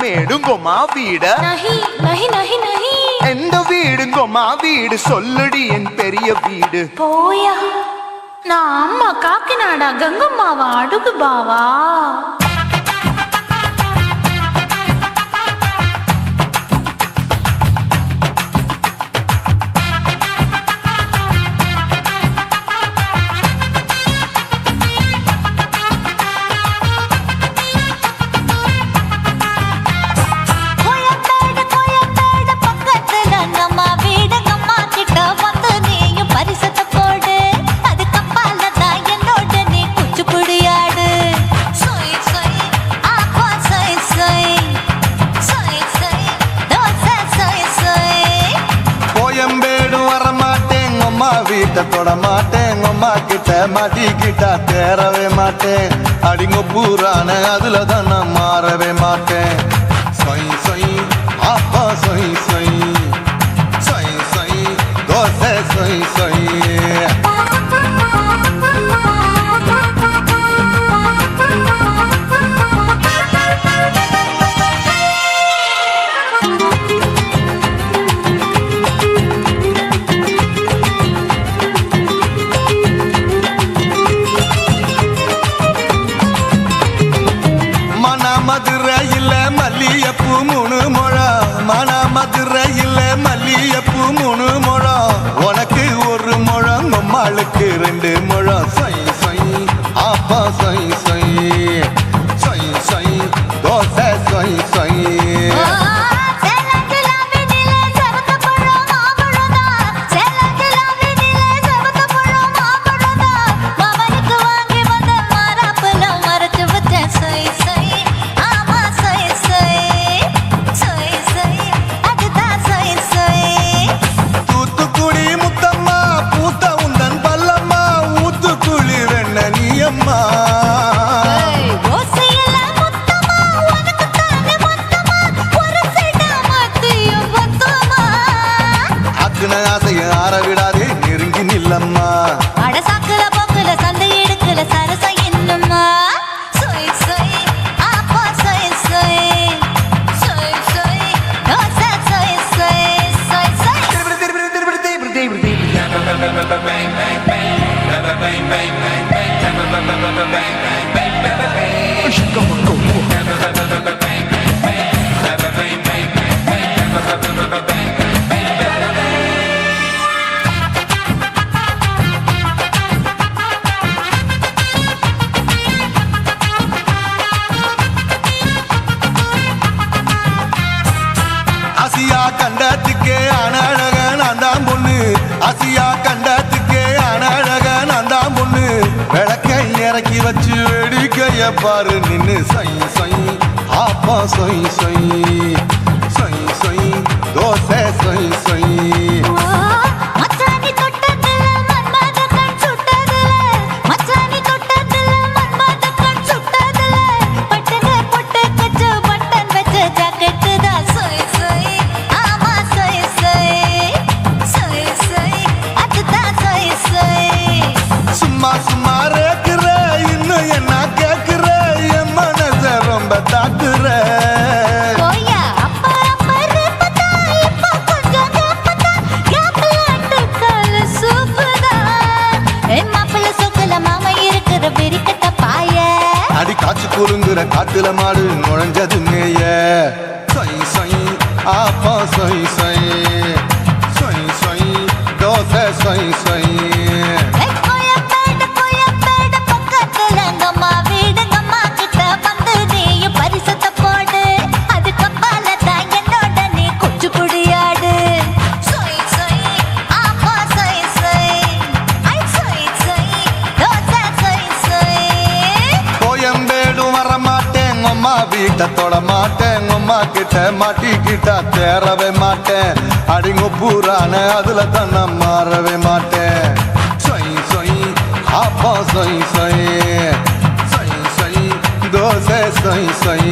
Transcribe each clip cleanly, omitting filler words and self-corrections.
வீடுங்கோமா வீட எந்த வீடுங்கோமா வீடு சொல்லுடி என் பெரிய வீடு போயா நான் அம்மா காக்கிநாடா கங்கம்மாவா அடுகு பாவா தொட மாட்டேன் அம்மா கிட்ட மாட்டிக்கிட்டா தேரவே மாட்டேன் அடிங்க பூரான அதுல தான் நான் மாறவே மாட்டேன் சொய் சொய் ஆப்பா சொய் சொய் சொய் சொய் தோசை சொய் சொய் மதுரையில் மல்லி ஊத்துன ஆசைய ஆற விடாதே நெருங்கி நில்லம்மா அட சாக்குல போக்குல சந்தை எடுக்கல சரசம் என்னம்மா சொய் சொய் ஆப்பா சொய் சொய் சொய் சொய் தோசை சொய் சொய் சொய் சொய் ஆசியா கண்டத்துக்கே அனழக நான் தான் பொண்ணு ஆசியா கண்டத்துக்கே அனழக நான் தான் பொண்ணு விளக்கை இறக்கி வச்சு வேடிக்கைய பாரு நின்னு சொய் சொய் ஆப்பா சொய் சொய் சொய் சொய் தோசை சொய் சொய் மச்சானி தொட்டதுல மன்மத கண் சுட்டதுல மச்சானி தொட்டதுல மன்மத கண் சுட்டதுல பட்டன பொட்டு கச்சு பட்டன் வச்ச ஜாக்கெட்டு தான் சொய் சொய் ஆமா சொய் சொய் சொய் சொய் அதுதான் சொய் சொய் சும்மா சும்மா ரேக்குற இன்னும் என்ன கேக்குற என் மனச ரொம்ப தாக்குற போயா அப்பா அப்பா ரேப்பதா இப்ப கொஞ்சம் கேப்பதா கேப்பலாட்டு கால சூப்பரா என் மாப்பிள்ள சொக்கல மாமா இருக்கிற வெறிக்கட்ட பாய அடி காய்ச்சி குலுங்குற காட்டுல மாடு நுழைஞ்சது மேய சொய் சொய் ஆப்பா சொய் சொய் சொய் சொய் தோசை சொய் சொய் கோயம்பேடு பக்கத்துல எங்கம்மா வீடு எங்கம்மா கிட்ட வந்து நீயும் பரிசத்தை போடு அதுக்கப்பால தான் என்னோட நீ குச்சி புடியாடு சொய் சொய் ஆப்பா சொய் சொய் ஐ சொய் சொய் தோசை சொய் சொய் கோயம்பேடு வர மாட்டேன் அம்மா வீட்டை தொட மாட்டேன் அம்மா கிட்ட மாட்டிக்கிட்டா தேரவே மாட்டேன் அடிங்க பூரான அதுல தான் நான் மாறவே மாட்டேன் சொய் சொய் ஆப்பா சொய் சொய் சொய் சொய் தோசை சொய் சொய்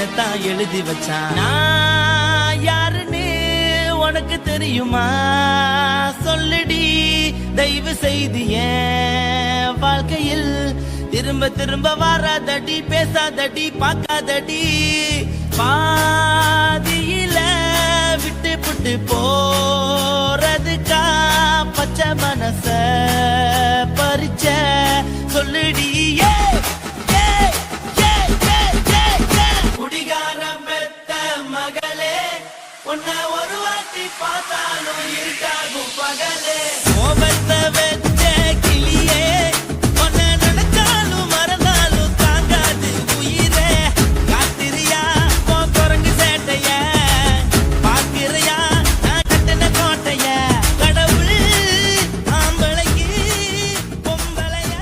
என்னத்தான் எழுதி வச்சான். நான் யாருன்னு உனக்கு தெரியுமா? சொல்லுடி தயவு செய்து என் வாழ்க்கையில் திரும்ப திரும்ப வராதடி, பேசாதடி, பார்க்காதடி. பாதியில விட்டு புட்டு போறதுக்கா பச்சை மனச பறிச்ச சொல்லுடி. குடிகாரம் பெத்த மகளே, உன்னை ஒரு வாட்டி பார்த்தாலும் இருக்காகும் பகலே. கோபத்தை வச்ச கிளியே, உன்னை நினைச்சாலும் மறந்தாலும் தாங்காது உயிரே. காத்திரியா உன் குரங்கு சேட்டைய, பார்க்கிறியா நான் கட்டின கோட்டைய. கடவுள் ஆம்பளைக்கு பொம்பளைய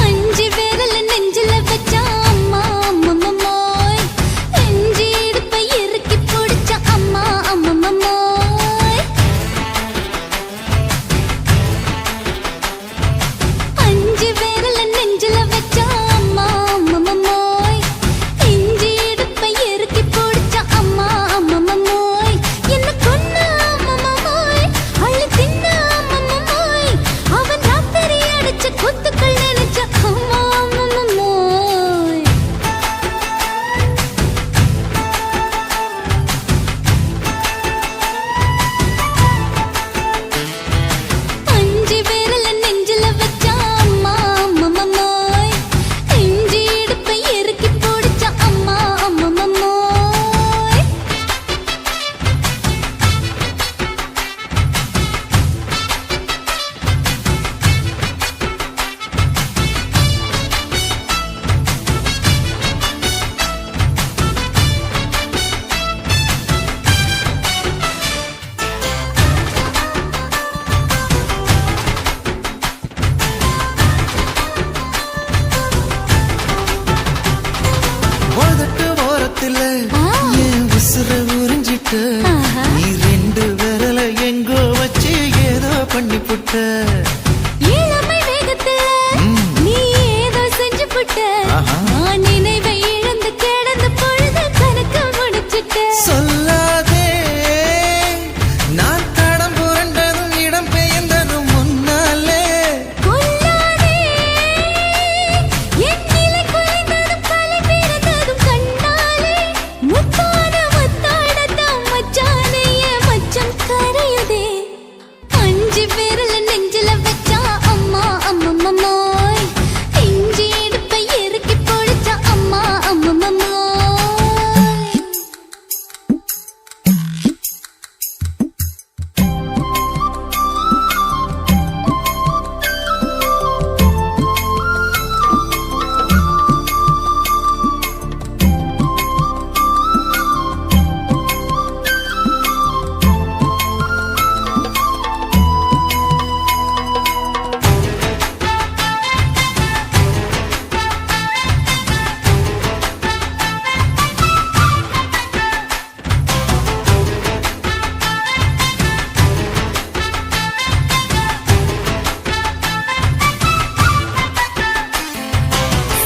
அஞ்சு விரல நெஞ்சில வச்சா அம்மா அம்மம்மோய், நெஞ்சு இடுப்பை இறுக்கி பிடிச்ச அம்மா அம்மம்மோய். அஞ்சு விரல நெஞ்சில வச்சா அம்மா அம்மம்மோய், நெஞ்சு இடுப்பை இறுக்கி பிடிச்ச அம்மா அம்மம்மோய். என்ன கொன்ன அம்மம்மோய், அள்ளி தின்ன அம்மம்மோய், அவன் ராத்திரி அடிச்ச குத்துக்கள் நினைச்ச அம்மா அம்மம்மோய். அஞ்சு விரல நெஞ்சில வச்சா அம்மா அம்மம்மோய், நெஞ்சு இடுப்பை இறுக்கி பிடிச்ச அம்மா அம்மம்மோய். உதட்டு ஓரத்துல என் உசுர உறிஞ்சிட்ட. நீ ரெண்டு விரல எங்கோ வச்சு ஏதோ பண்ணி புட்ட. இளமை வேகத்துல நீ ஏதோ செஞ்சு புட்ட. நான் நினைவை இழந்து கிடந்த பொழுது கணக்க முடிச்சிட்ட. சொல்லாதே நான் தடம் புரண்டதும் இடம் பெயர்ந்ததும் முன்னாலே. கொல்லாதே என் நிலை குலைந்ததும் கலை பிறந்ததும் கண்ணாலே. முத்தான முத்தாடத்தான் மச்சானே, என் மச்சம் கரையுதே. அஞ்சு விரல நெஞ்சில வச்சா அம்மா அம்மம்மோய், நெஞ்சு இடுப்பை இறுக்கி பிடிச்ச அம்மா அம்மம்மோய்.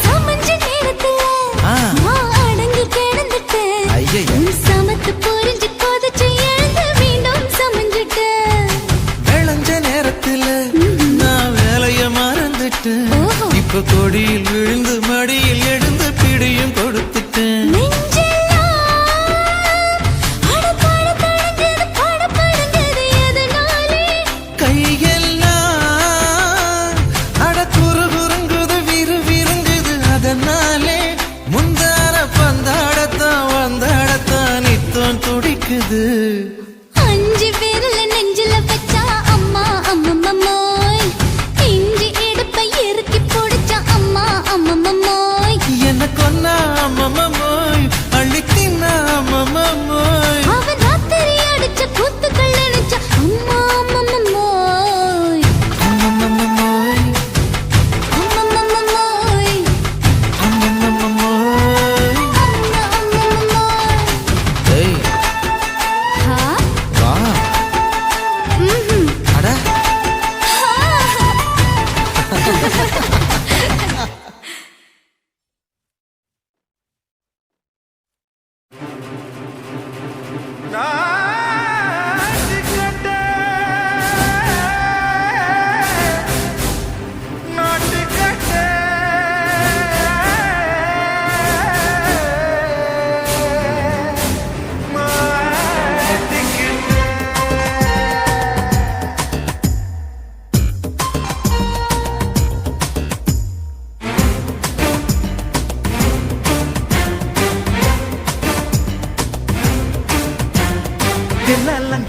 சமஞ்ச நேரத்துல நான் அடங்கி கிடந்துட்டேன். ஐயைய. உன் சமத்து புரிஞ்சு கொதிச்சு எழுந்து மீண்டும் சமஞ்சிட்டேன். விளைஞ்ச நேரத்துல நான் வேலைய மறந்துட்டேன். ஓஹோ. இப்ப கொடியில் விழுந்து மடியில் எழுந்து பிடியும் கொடுத்துட்டேன். நெஞ்செல்லாம் அடப்பாட தடங்குது, படபடங்குது எதனாலே? கையெல்லாம் அட குறு குறுங்குது, விறு விருங்குது அதனாலே. முந்தார பந்தாடத்தான் வந்தாடத்தான் நித்தம் துடிக்குது. அஞ்சு விரல நெஞ்சில வச்சா அம்மா அம்மம்மோய், நெஞ்சு இடுப்பை இறுக்கி பிடிச்ச அம்மா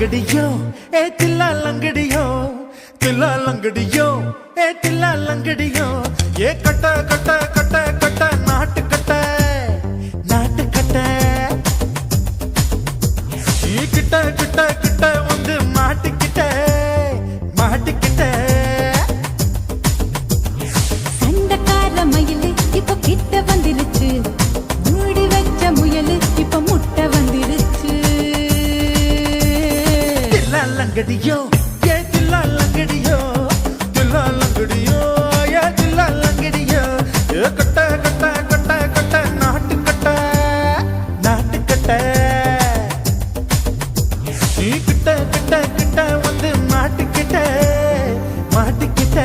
லங்கடியோ ஏ தில்லா லங்கடியோ தில்லா லங்கடியோ ஏ தில்லா லங்கடியோ ஏ கட்ட கட்ட கட்ட கட்ட நாட்டு கட்ட நாட்டு கட்ட நீ கிட்ட கிட்ட கிட்ட வந்து மாட்டிக்கிட்ட மாட்டிக்கிட்ட சண்டக்கார மயிலு இப்ப கிட்ட வந்துருச்சு மூடி வச்ச முயலு இப்ப முட்டை வந்துருச்சு தில்லா லங்கடியோ ஏ தில்லா லங்கடியோ தில்லா லங்கடியோ ஏ தில்லா லங்கடியோ ஏ கட்ட கட்ட கட்ட கட்ட நாட்டு கட்ட நாட்டு கட்ட நீ கிட்ட கிட்ட கிட்ட வந்து மாட்டிக்கிட்ட மாட்டிக்கிட்ட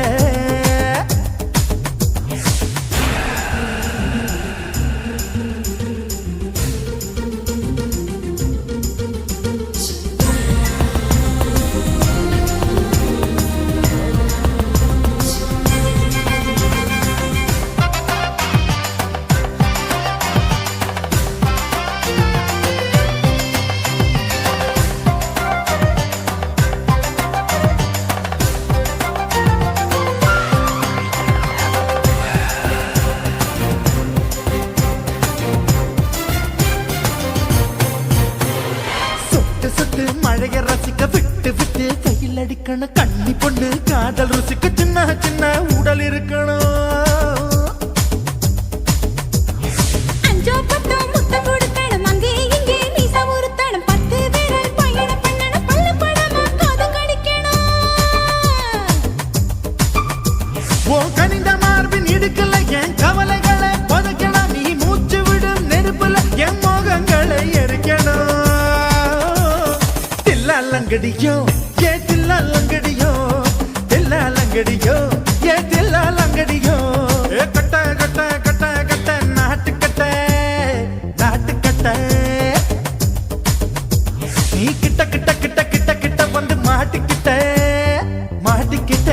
சொட்டு சொட்டு மழைய ரசிக்க விட்டு விட்டு கையில் அடிக்கணும் கண்ணி பொண்ணு காதல் ருசிக்க சின்ன சின்ன உடல் இருக்கணும் அஞ்சோ பத்தோ முத்தம் கொடுக்கணும் அங்கே இங்கே மீசா உருத்தணும் 10 விரல் பயணம் பண்ணணும் பல்ல படமா காது கடிக்கணும் ஓ கனிந்த மார்பின் இடுக்கல என் கவலைகளை புதைக்கணும் நீ மூச்சு விடும் நெருப்புல என் மோகங்களை எரிக்கணும் தில்லா லங்கடியோ ஏ தில்லா லங்கடியோ தில்லா லங்கடியோ ஏ தில்லா லங்கடியோ ஏ கட்ட கட்ட கட்ட கட்ட நாட்டு கட்ட நாட்டு கட்ட நீ கிட்ட கிட்ட கிட்ட கிட்ட கிட்ட வந்து மாட்டிக்கிட்ட மாட்டிக்கிட்ட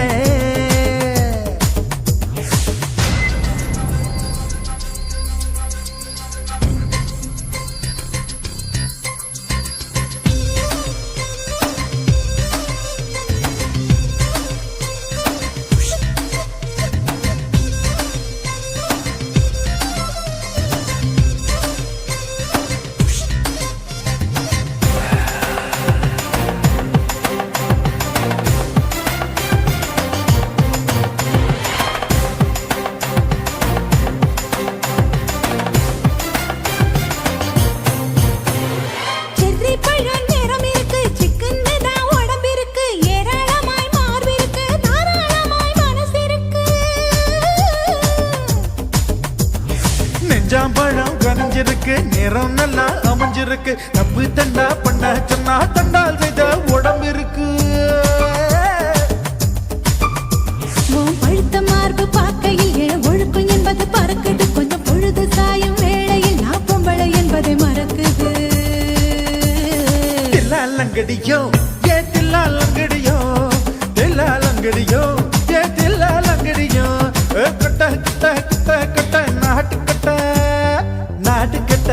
செர்ரி பழம் நிறம் இருக்கு சிக்கன்னு தான் உடம்பு இருக்கு ஏராளமாய் மார்பு இருக்கு தாராளமாய் மனசு இருக்கு நெஞ்சாம்பழம் கனிஞ்சிருக்கு நிறம் நல்லா அமைஞ்சிருக்கு தப்பு தண்டா பண்ண சொன்னா தண்டால் செய்த உடம்பு இருக்கு உன் பழுத்த மார்பு பார்க்கையில் என் ஒழுக்கம் என்பது பறக்குது கொஞ்சம் பொழுது சாயும் வேளையில் நான் பொம்பளை என்பதை மறக்குது தில்லா லங்கடியோ ஏ தில்லா லங்கடியோ தில்லா லங்கடியோ ஏ தில்லா லங்கடியோ ஏ கட்ட கட்ட கட்ட கட்ட நாட்டு கட்ட நாட்டு கட்ட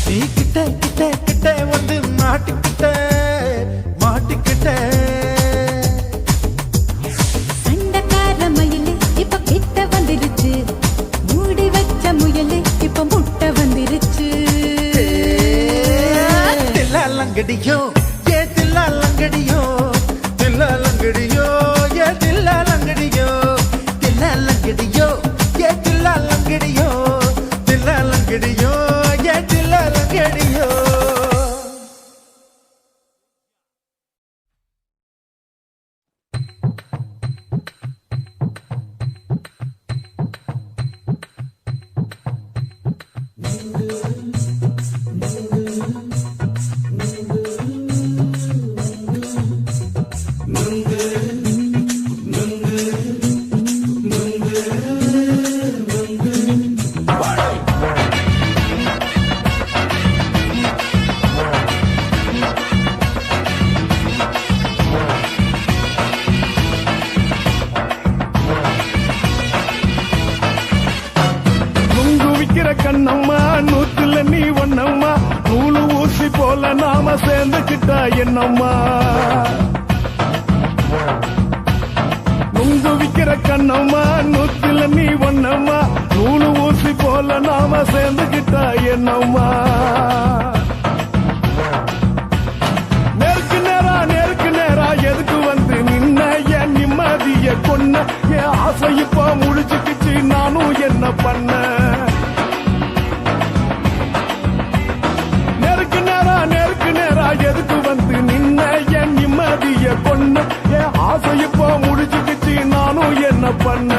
நீ கிட்ட கிட்ட கிட்ட வந்து மாட்டிக்கிட்ட மாட்டிக்கிட்ட சண்டக்கார மயிலு இப்ப கிட்ட வந்துருச்சு மூடி வச்ச முயலு இப்ப முட்டை வந்துருச்சு தில்லா லங்கடியோ ஏ தில்லா லங்கடியோ தில்லா லங்கடியோ ஏ தில்லா லங்கடியோ தில்லா லங்கடியோ ஏ தில்லா லங்கடியோ தில்லா லங்கடியோ ஏ தில்லா லங்கடியோ கண்ணம்மா நூத்துல நீ ஒன்னம்மா நூல் நூலு ஊசி போல நாம சேர்ந்துக்கிட்டா என்னம்மா நுங்கு விக்கிற கண்ணம்மா நூத்துல நீ ஒன்னம்மா நூலு ஊசி போல நாம சேர்ந்துக்கிட்டா என்னம்மா நேருக்கு நேரா எதுக்கு வந்து நின்ன என் நிம்மதிய கொன்ன என் ஆசை இப்ப முடிச்சுக்கிச்சு நானும் என்ன பண்ண நேருக்கு நேரா எதுக்கு வந்து நின்ன என் நிம்மதிய கொன்ன என் ஆசை இப்ப முடிச்சுக்கிச்சு நானும் என்ன பண்ண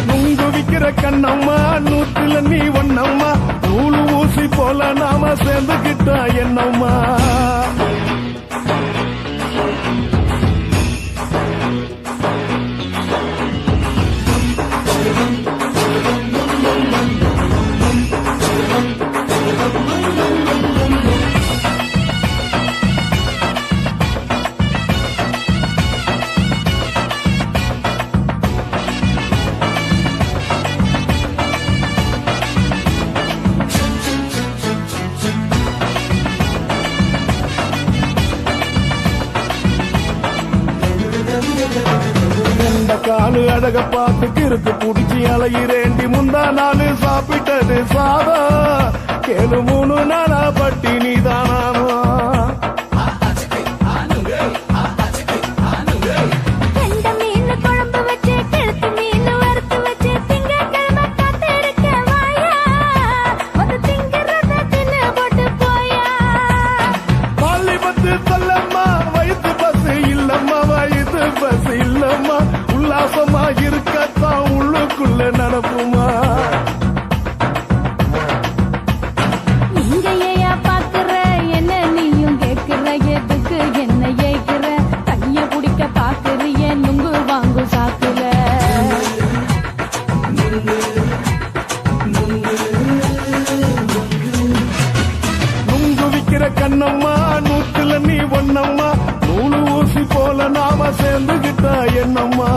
நுங்கு விக்கிற கண்ணம்மா நூத்துல நீ ஒன்னம்மா நூலு ஊசி போல நாம சேர்ந்துக்கிட்டா என்னம்மா காலு அழக பார்த்து கிறுக்கு புடிச்சி அலையிறேண்டி முந்தா நாலு சாப்பிட்டது சாதம் கேளு 3 நாளா பட்டினி தானானோ உல்லாசமா இருக்கத்தான் உள்ளுக்குள்ள நடப்புமா நீங்க ஏயா பாக்குற என்ன நீயும் கேக்குற எதுக்கு என்ன ஏக்குற கைய பிடிக்க பாக்குறிய நுங்கு வாங்கு சாக்குற நுங்கு விக்கிற கண்ணம்மா நூத்துல நீ ஒன்னம்மா நூலு ஊசி போல நாம சேர்ந்துகிட்டா என்னம்மா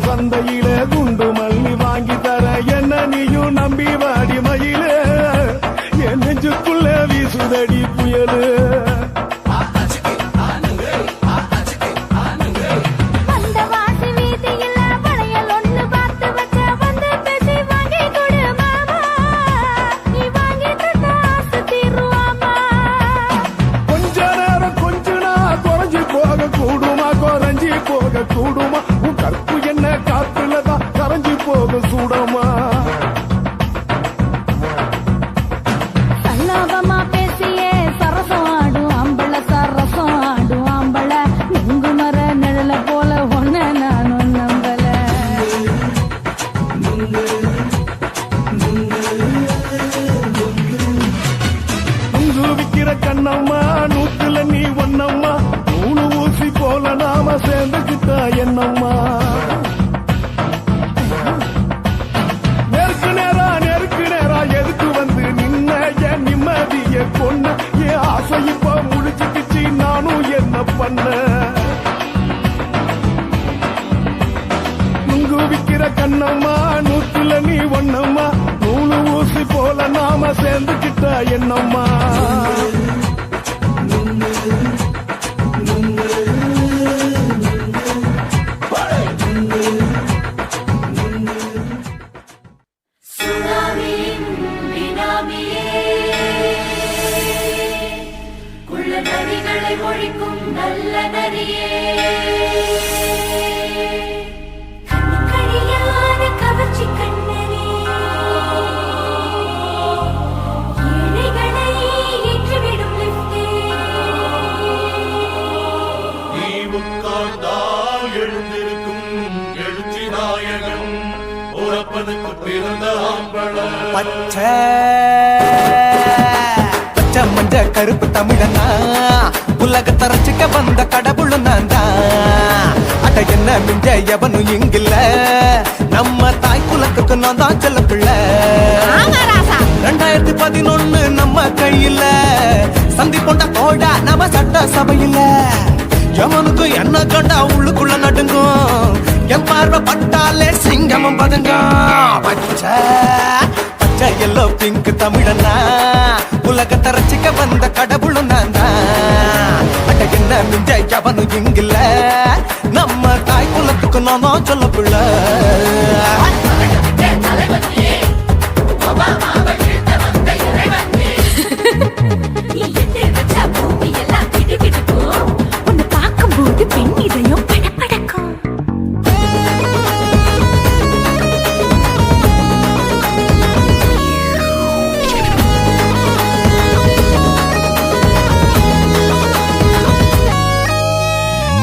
சந்தையில குண்டு மல்லி வாங்கி தர என்ன நீயும் நம்பி வாடி மயில என் நெஞ்சுக்குள்ள வீசுதடி புயலு கொஞ்ச நேரம் கொஞ்ச நாள் குறைஞ்சி போக கூடுமா குறைஞ்சி போக கூடுமா உன் கற்பு என்ன காத்துலதான் கரைஞ்சி போக சூடமா சல்லாபமா பேசியே சரசம் ஆடும் ஆம்பள சரசம் ஆடும் ஆம்பள நுங்கு மர நிழல போல ஒன்ன நானும் நம்பல நுங்கு விக்கிற கண்ணம்மா நூத்துல நீ ஒன்னம்மா நூலு ஊசி போல நாம சேர்ந்துக்கிட்டா என்னம்மா நேருக்கு நேரா எதுக்கு வந்து நின்ன என் நிம்மதிய கொன்ன என் ஆசை இப்ப முடிச்சுக்கிச்சு நானும் என்ன பண்ண நுங்கு விக்கிற கண்ணம்மா நூத்துல நீ ஒன்னம்மா நூலு ஊசி போல நாம சேர்ந்துக்கிட்டா என்னம்மா ஒழிக்கும் நல்ல நரியே கவர்ச்சி கண்ணனே ஏழைகளை ஏற்றிவிடும் லிப்டே நீ உட்கார்ந்தால் எழுந்திருக்கும் எழுச்சி நாயகன் ஊரப்பனுக்கு பிறந்த ஆம்பளை பச்சை பச்சை மஞ்ச கருப்பு தமிழனா உலகத்தை ரசிக்க வந்த கடவுள் நான் தான். அட என்ன மிஞ்ச எவனும் இங்கில்ல, நம்ம தாய் குலத்துக்கு நான் தான் செல்ல பிள்ளை. 2011 நம்ம கையில சந்தி கொண்ட தோடா நம்ம சட்ட சபையில. எவனுக்கு என்ன கண்டா உள்ளுக்குள்ள நடுங்கும், என் பார்வை பட்டாலே சிங்கமும் பதுங்கும். பச்சை பச்சை எல்லோ பிங்க் தமிழனா உலகத்தை ரசிக்க வந்த கடவுளும் நான் தான். அட என்ன மிஞ்ச எவனும் இங்கில்ல, நம்ம தாய் குலத்துக்கு நான் தான் சொல்ல பிள்ளை. உன்னை பார்க்கும்போது பெண் இதயம் படபடக்கும்.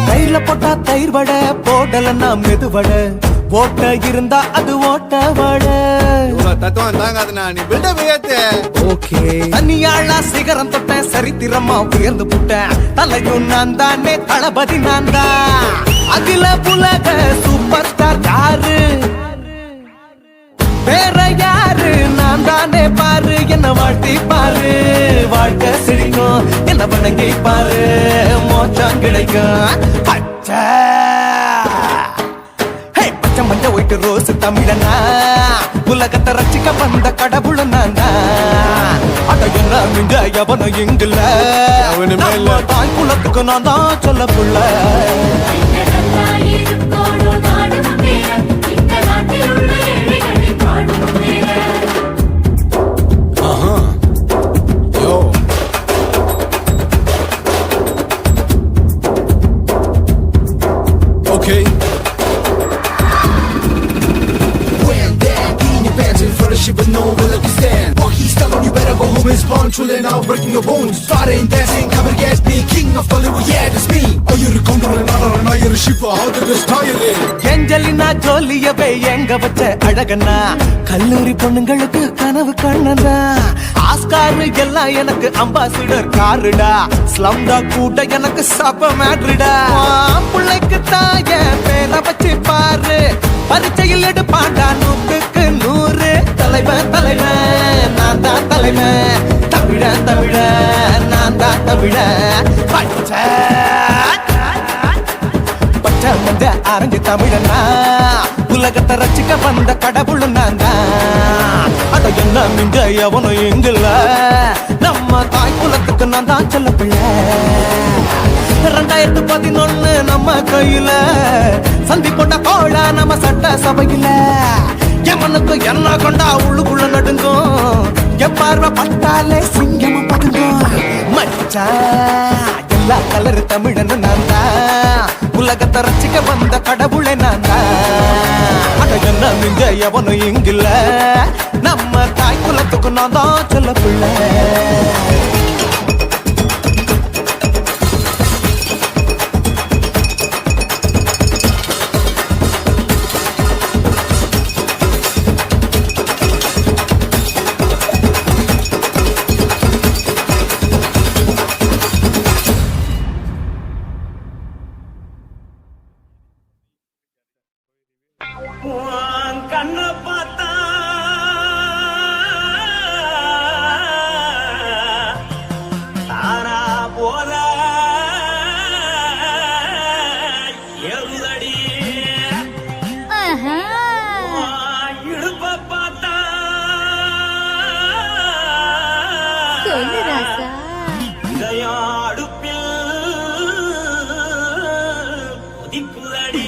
கையில போட்டா தயிர் வடை, போடலன்னா மெதுவடை, ஓட்ட இருந்தா அது ஓட்ட வடை. தத்துவம் தாங்காதுண்ணா, நீ பில்டப் ஏத்து. ஓகே தனியாளா சிகரம் தொட்டேன், சரித்திரமா உயர்ந்து புட்டேன். தலையும் நான் தானே, தளபதி நான் தான். அகில உலக சூப்பர் ஸ்டார் யாரு, வேற யாரு, நான் தானே பாரு. என்ன வாழ்த்தி பாரு, வாழ்க்கை சிரிக்கும். என்ன வணங்கி பாரு, மோச்சம் கிடைக்கும். பச்சை பச்சை மஞ்ச ஒயிட்டு ரோஸ் தமிழனா உலகத்தை ரசிக்க வந்த கடவுள் நான் தான். அட என்ன மிஞ்ச எவனும் இங்கில்ல, நம்ம தாய் குலத்துக்கு நான் தான் சொல்ல புள்ள. Okay. When that in your pants in front of shit, but no will let you stand. Walk he's telling you better go home and spawn. Chilling out, breaking your bones. Starting dancing, come and get me. King of Hollywood, yeah, that's me. Oh, you're a condor and another, you're a shipper. How did this tie it? Angelina ஜோலியவே எங்க வச்ச அழகனா, கல்லூரி பொண்ணுங்களுக்கு கனவு கண்ணனா. Oscar எல்லாம் எனக்கு ambassador காருடா, ஸ்லம்டா கூட எனக்கு சப்ப மேட்ருடா. பிள்ளைக்கு தாய பேர வச்சு பாரு, பரீட்சையில் எடுப்பாண்டா 100க்கு 100. தலைவன் தலைவன் நான் தான் தலைவன், தமிழன் தமிழன் நான் தான் தமிழன். பச்சை பச்சை மஞ்ச ஆரஞ்சு தமிழனா உலகத்தை ரசிக்க வந்த கடவுள் நான் தான். அட என்ன மிஞ்ச எவனும் எங்கில்ல, நம்ம தாய் குலத்துக்கு நான் தான் சொல்ல பிள்ளை. 2011 நம்ம கையில சந்தி போட்ட கோழா நம்ம சட்ட சபையில. எவனுக்கு என்ன கொண்டா உள்ளுக்குள்ள நடுங்கும், என் பார்வை பட்டாலே சிங்கமும் பதுங்கும். மச்சா எல்லா கலர் தமிழன் நான் தான், உலகத்தை ரசிக்க வந்த கடவுளை நான் தான். அட என்ன மிஞ்ச எவனும் இங்கில்ல, நம்ம தாய் குலத்துக்கு நான் தான் சொல்ல பிள்ளை. கண்ண பார்த்தா தானா போல எழுதடி, இடுப்ப பார்த்தா சொல்லு ராசா. இதயம் அடுப்பில் உதிக்குதடி.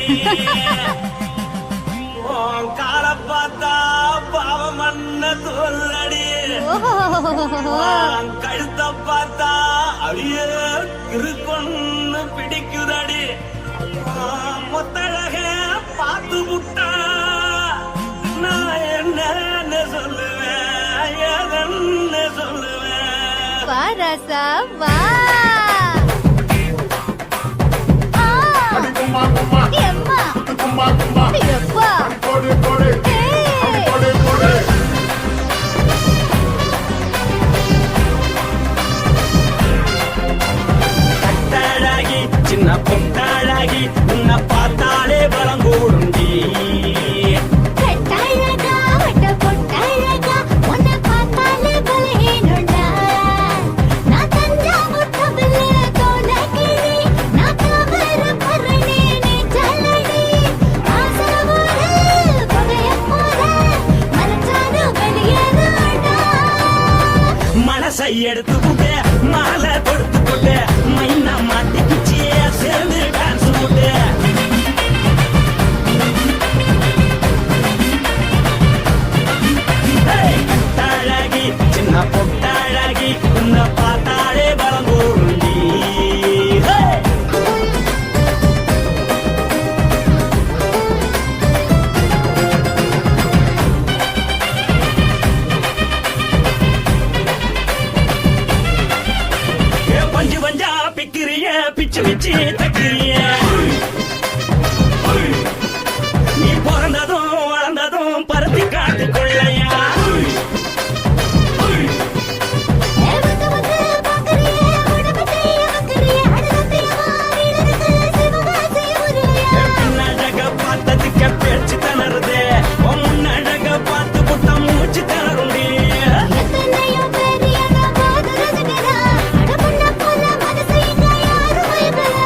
கால பார்த்தா பாவம் மண்ண தோல்லடி, கழுத்த பார்த்தா அடியே இருக்குன்னு பிடிக்குதடி. மொத்தழக பார்த்து விட்டா நான் என்ன சொல்லுவேன், எதன்னு சொல்லுவேன். வா ராசா வா. எம்மா எப்பா ஏய் பொட்டாழகி உன்னை பார்த்தாலே பலம் கூடுண்டி கட்டழகா வட்ட பொட்டழகா உன்னை பார்த்தாலே பலஹீனண்டா நான் தஞ்சாவூர் தவிலே தோலகிரி நான் தாவர பரணி நீ ஜல்லடி ஆசவூரு பகைய போற மனசானு வெளியேறாடா மனசை எடுத்து புட்டே மாலை கொடுத்து புட்டே மைனா மாட்டிக்கிச்சே சேர்ந்து டான்ஸ் புட்டே கட்டாழகி சின்ன பொட்டாழகி உன்னை பார்த்தாலே பலம் கூடுண்டி பஞ்சு பஞ்சா பிக்கிறிய பிச்சு பிச்சு தக்கிறிய நீ பிறந்ததும் வளர்ந்ததும் பருத்தி காட்டு கொள்ளையா வந்து வந்து பாக்கறியே உடம்பத்தைய வக்கறியே அடகத்தைய மாறிடுது சிவகாசி ஊருயா பின்னழக பார்த்ததுக்கு பேச்சு திணறுதே உன் முன்னழக பார்த்து புட்ட மூச்சு திணறுண்டி எத்தனையோ பெரிய போது ரசிக்கிறா அட பொண்ண போல மனசை இங்க யாரும் மயக்கல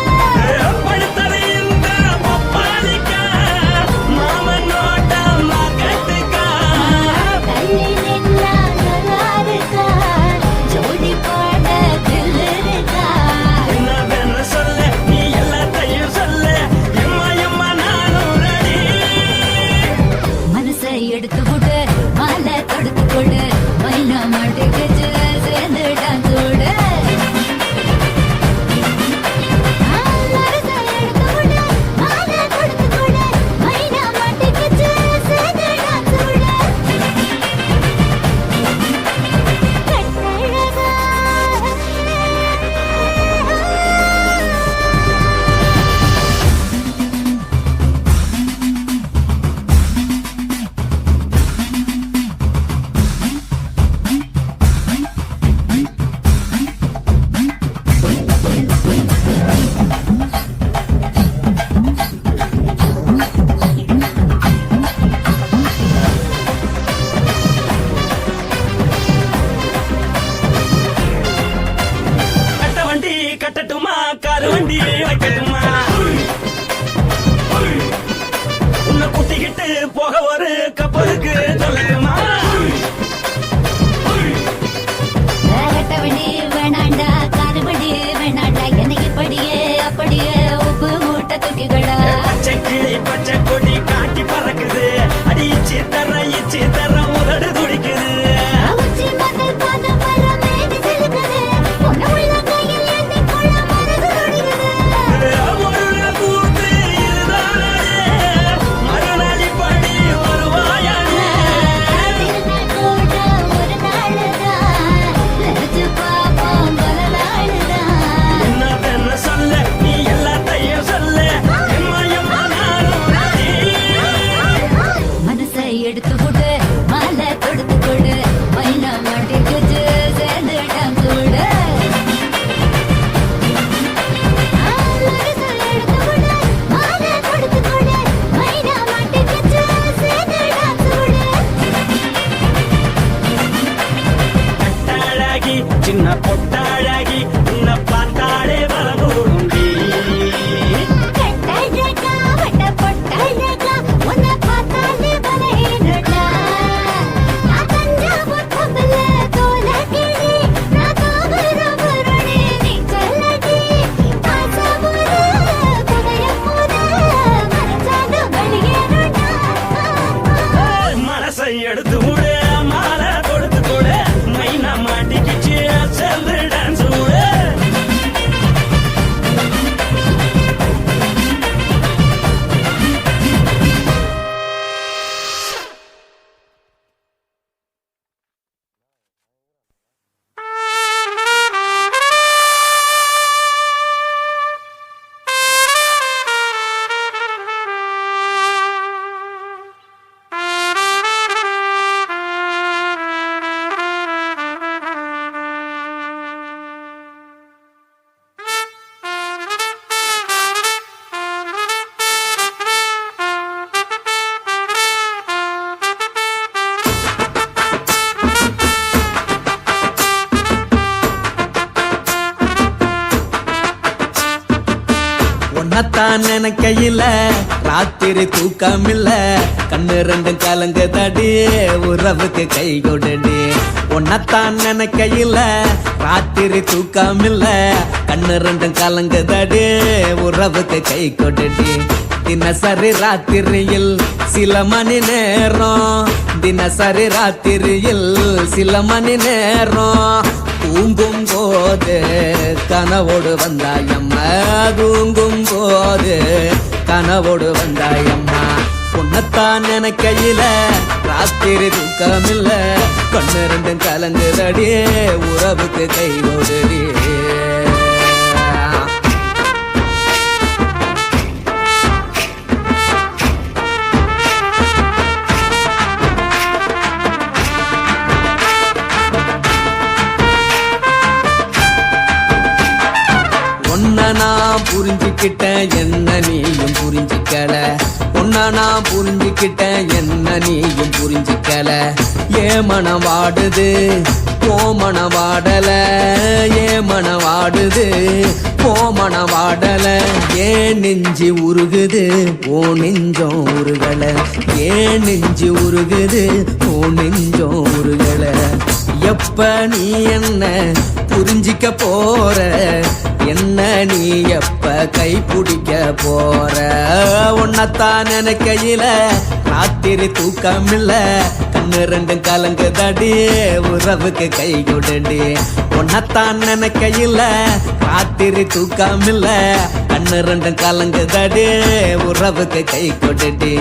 நினைக்கையில ராத்திரி தூக்கமில்ல கண்ணு ரெண்டும் கலங்கு தடி உறவுக்கு கை கொடுடி உன்னத்தான் நினைக்கையில ராத்திரி தூக்கமில்ல கண்ணு ரெண்டும் கலங்கு தடி உறவுக்கு கை கொடுடி தினசரி ராத்திரியில் சில மணி நேரம் தினசரி ராத்திரியில் சில மணி நேரம் தூங்கும் போது கனவோடு வந்தாயம்மா தூங்கும் போது கனவோடு வந்தாயம்மா உன்னத்தான் நினைக்கையில ராத்திரி தூக்கமில்ல கண்ணு ரெண்டும் கலங்குதடி உறவுக்கு கை ஓடுடி நான் புரிஞ்சுக்கிட்டேன் என்ன நீயும் புரிஞ்சுக்கல உன்ன நான் புரிஞ்சுக்கிட்டேன் என்ன நீயும் புரிஞ்சுக்கல ஏன் மனம் வாடுது போ மனம் வாடல ஏன் மனம் வாடுது போ மனம் வாடல ஏன் நெஞ்சு உருகுது ஓ நெஞ்சம் உருகல ஏன் நெஞ்சு உருகுது ஓ நெஞ்சம் உருகல எப்ப நீ என்ன புரிஞ்சிக்க போற என்ன நீ எப்ப கை பிடிக்க போற உன்னத்தான் நினைக்கையில ராத்திரி தூக்கமில்ல கண்ணு ரெண்டும் கலங்குதடி உறவுக்கு கை கொடுடி உன்னத்தான் நினைக்கையில ராத்திரி தூக்கமில்ல கண்ணு ரெண்டும் கலங்குதடி உறவுக்கு கை கொடுடி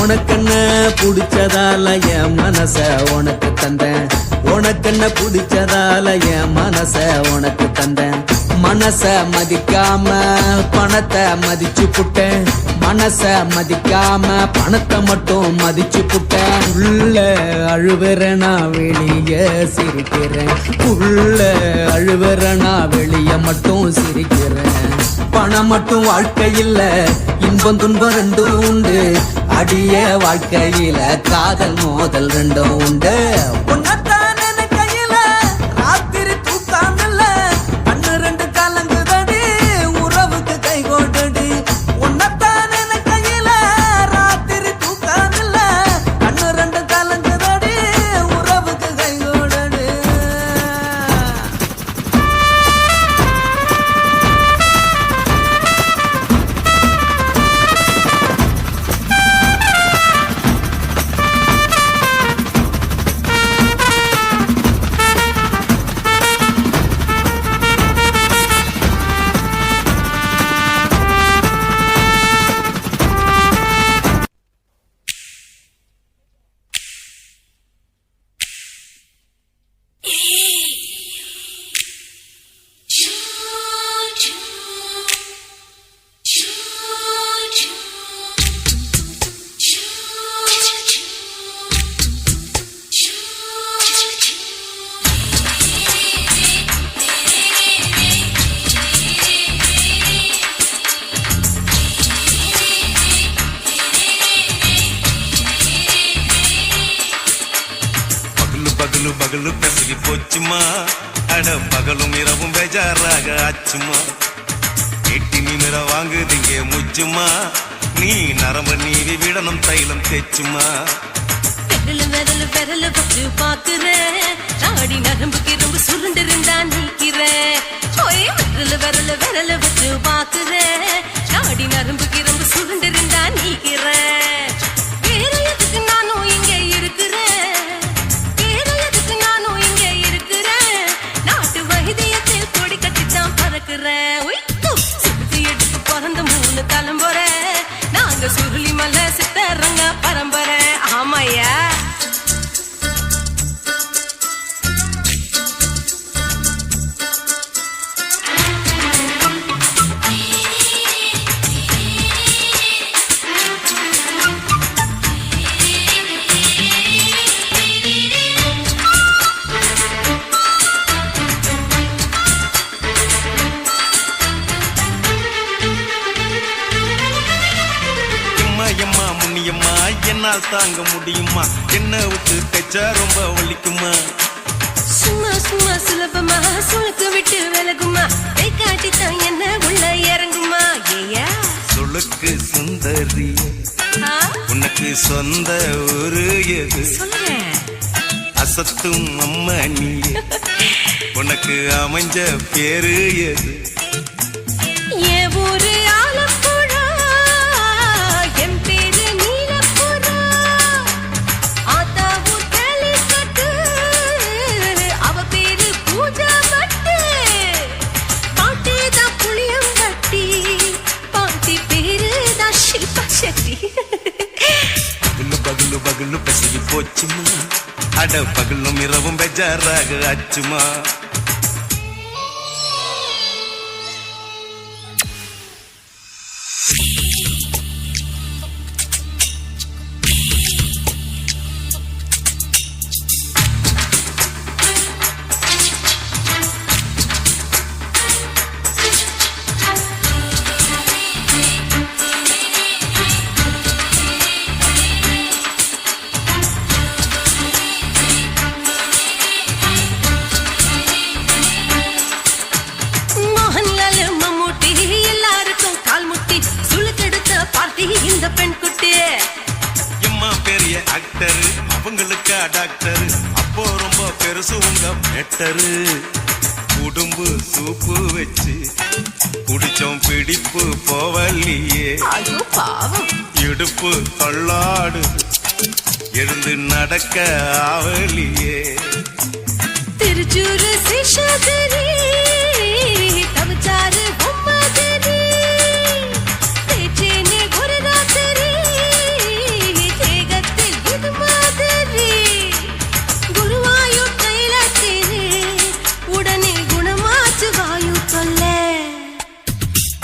உனக்கென்ன பிடிச்சதால என் மனச உனக்கு தந்தேன் உனக்கென்ன பிடிச்சதால என் மனச உனக்கு தந்தேன் மனச மதிக்காம பணத்தை மதிச்சு புட்டேன் மனச மதிக்காம பணத்தை மட்டும் மதிச்சு புட்டேன் உள்ள அழுவுறனா வெளிய சிரிக்கிறேன் உள்ள அழுவுறனா வெளிய மட்டும் சிரிக்கிறேன் பணம் மட்டும் வாழ்க்கையில் இன்பம் துன்பம் ரெண்டும் உண்டு அடிய வாழ்க்கையில காதல் மோதல் ரெண்டும் உண்டு உன்னத்தான் நினைக்கையில ராத்திரி தூக்கமில்ல கண்ணு ரெண்டு கலங்குதடி உறவுக்கு கை கோட்டடி உன்னத்தான் நினைக்கையில ராத்திரி தூக்கமில்ல கண்ணு ரெண்டு கலங்குதடி உறவுக்கு கை கோட்டடி பகலு பகலு பெசகி போச்சுமா அட பகலும் இரவும் பேஜாராக ஆச்சுமா எட்டி நிமிர வாங்குதிங்க முச்சுமா நீ நரம்ப நீவி விடணும் தைலம் தேச்சுமா விரல் விரல் பட்டு பாக்குறேன் நாடி நரம்புக்கு ரொம்ப சுருண்டு இருந்தா நீக்கிறேன் விரல் பட்டு பாக்குறேன் நாடி நரம்புக்கு ரொம்ப சுருண்டு இருந்தா நீக்கிறேன் வேற எதுக்கு நானும் இங்க இருக்கிறேன் வேற எதுக்கு நானும் இங்க இருக்கிறேன் நாட்டு வைத்தியத்தில் கொடி கட்டித்தான் பறக்குறேன் சுத்தி எடுத்து பிறந்த 3 தலைமுறை நாங்க சுருளி மலை சித்தரங்க பரம்பரை ஆமையா என்னால் தாங்க முடியுமா என்ன விட்டு தைச்சா ரொம்ப வலிக்குமா சும்மா சும்மா சுலபமா சுளுக்கு விட்டு விலகுமா கை காட்டித்தான் என்ன உள்ள இறங்குமா ஏயா சுளுக்கு சுந்தரி உனக்கு சொந்த ஊரு எது சொல்றேன் அசத்தும் அம்மா நீ உனக்கு அமைஞ்ச பேரு எது ஏ ஊரு ஆலப்புழா என் பேரு நீலப்புறா ஆத்தாவு தெளிக்கட்டு அவ பேரு பூஜா பட்டு பாட்டிதான் புளியம் கட்டி பாட்டி பேரு தான் ஷில்பா செட்டி பகலு பகலு பகலு பசகி போச்சுமா அட பகலும் இரவும் பெஜாராக ஆச்சுமா இந்த பெண் குட்டி எம்மா பெரிய ஆக்டர் அவங்களுக்கா டாக்டர் அப்போ ரொம்ப பெருசு உங்க மேட்டரு குடும்பு சூப்பு வச்சு குடிச்சோம் பிடிப்பு போவல்லையே ஐயோ பாவம் இடுப்பு தள்ளாடு எழுந்து நடக்க ஆவலியே திருச்சூரு சிஷாதிரி தவச்சாரு பொம்மதிரி பேச்சேனே ஒரு ராத்திரி தேகத்தில் இது மாதிரி குருவாயூர் தைலத்திரி உடனே குணமாச்சு வாயு சொல்ல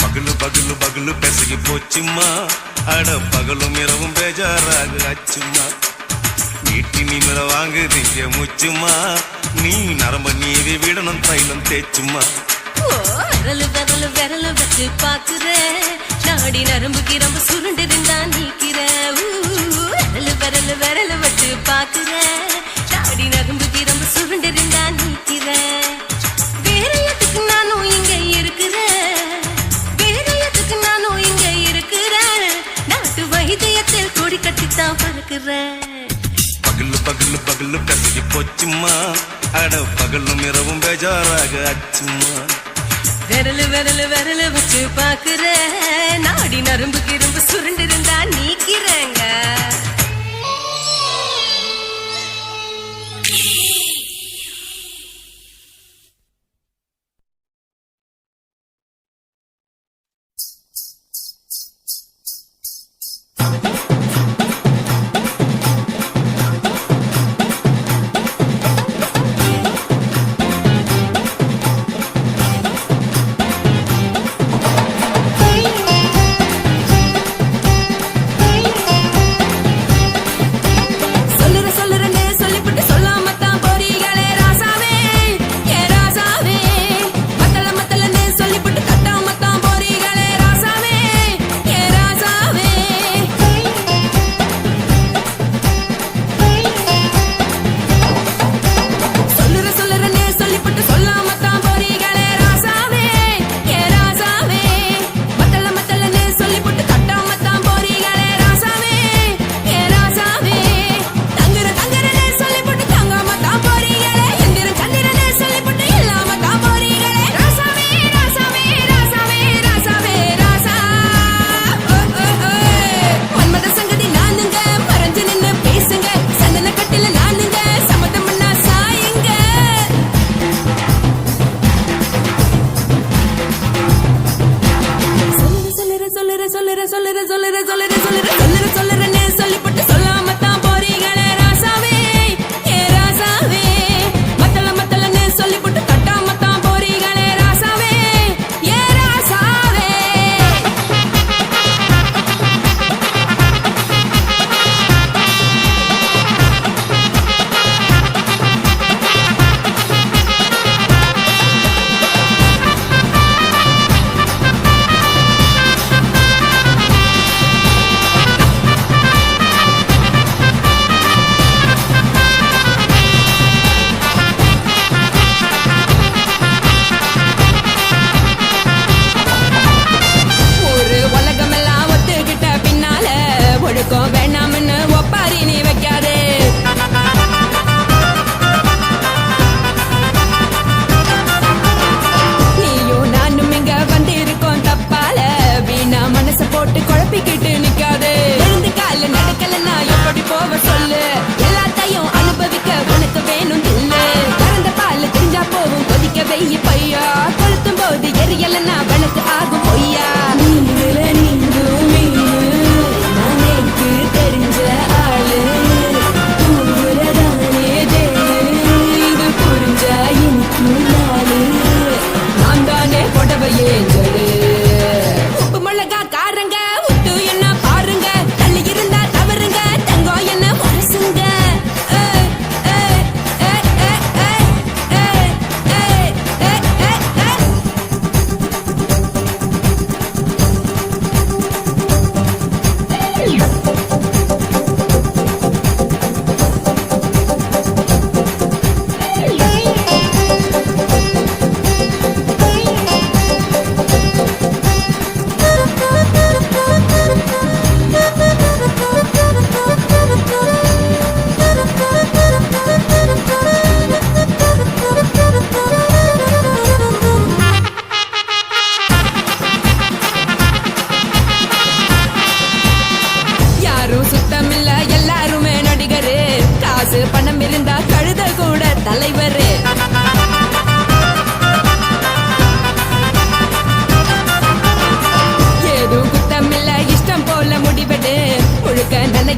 பகலு பகலு பகலு பெசகி போச்சுமா அட பகலும் இரவும் பேஜாராக ஆச்சுமா நீட்டி நிமிர வாங்குதீங்க முச்சுமா நீ நரம்ப நீவி விடணும் தைலம் தேச்சுமா விரலு விரலு விரலு வச்சு பாக்குற நாடி நரம்பு கிரம்பு சுருண்டிருந்தா நீக்கிற விரலு விரலு விரலு வச்சு பாக்குற நாடி நரம்பு கிரம்பு சுருண்டிருந்தா நீக்கிற வேற எதுக்கு நானும் இங்க இருக்கிற வேற எதுக்கு நானும் இங்க இருக்கிற நாட்டு வைத்தியத்தில் கொடி கட்டித்தான் பறக்குற பகலு பகலு பகலு பெசகி போச்சுமா அட பகலும் இரவும் பேஜாராக ஆச்சுமா விரலு விரலு விரலு வச்சு பாக்குற நாடி நரம்பு கிரும்பு சுருண்டிருந்தா நீக்கிறேங்க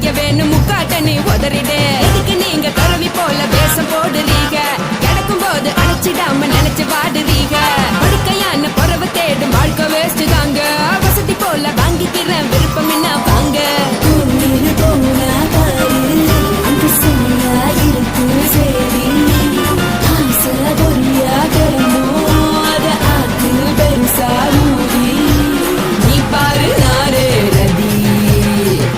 முட்டைய வேணும் முக்காட்ட நீ உதறிடு எதுக்கு நீங்க துறவி போல வேஷம் போடுறீங்க கிடக்கும் போது அணைச்சிடாம நினைச்சு வாடுறீங்க படுக்கையான பொறவை தேடும் வாழ்க்கை வேஸ்ட் தாங்க வசதி போல வாங்கிக்கிறேன் விருப்பம் என்ன வாங்க நீ பாரு நாரே ரதி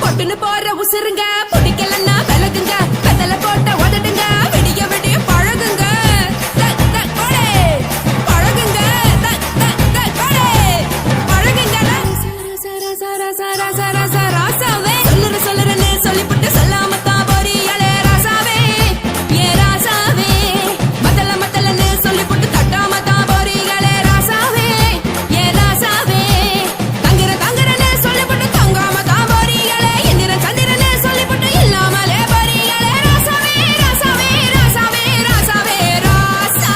பொட்டுன்னு போற உசுருங்க பிடிக்கலன்னா விலகுங்க கதல போட்ட உதடுங்க விடிய விடிய பழகுங்க பழகுங்க பழகுங்க ராசாவே சொல்லுறேன்னு சொல்லிவிட்டு சொல்லாமத்தான் போறியாலே ராசாவே ஏ ராசாவே மத்தலன்னு சொல்லிவிட்டு தட்டாமத்தான் போறியாலே ராசாவே ஏ ராசாவே தங்குறன்னு சொல்லிவிட்டு தங்காமத்தான் போறியாலே இந்திர சந்திரன்னு சொல்லிவிட்டு இல்லாமலே போறியாலே ராசாவே ராசாவே ராசாவே ராசாவே ராசா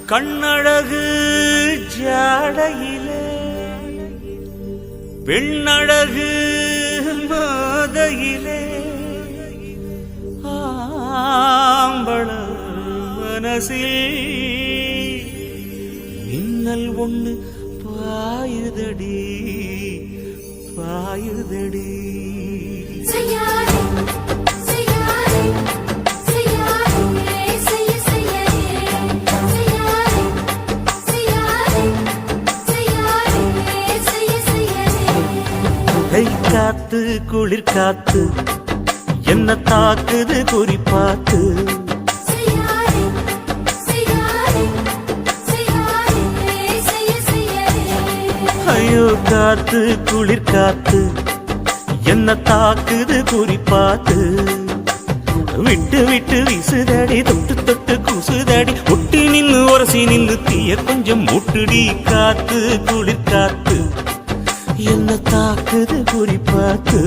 கண்ணழகு ஜாடையிலே பெண்ணழகு மாதையிலே ஆம்பள மனசில் மின்னல் ஒண்ணு பாயுதடி பாயுதடி காத்து குளிர் காத்து என்ன தாக்குது குறிப்பாத்து ஐயோ காத்து குளிர் காத்து என்ன தாக்குது குறிப்பாத்து விட்டு விட்டு வீசுதடி தொட்டு தொட்டு குசுதடி ஒட்டி நின்னு உரசி நின்னு தீய கொஞ்சம் முட்டுடி காத்து குளிர் காத்து என்ன தாக்குது குறிப்பாத்து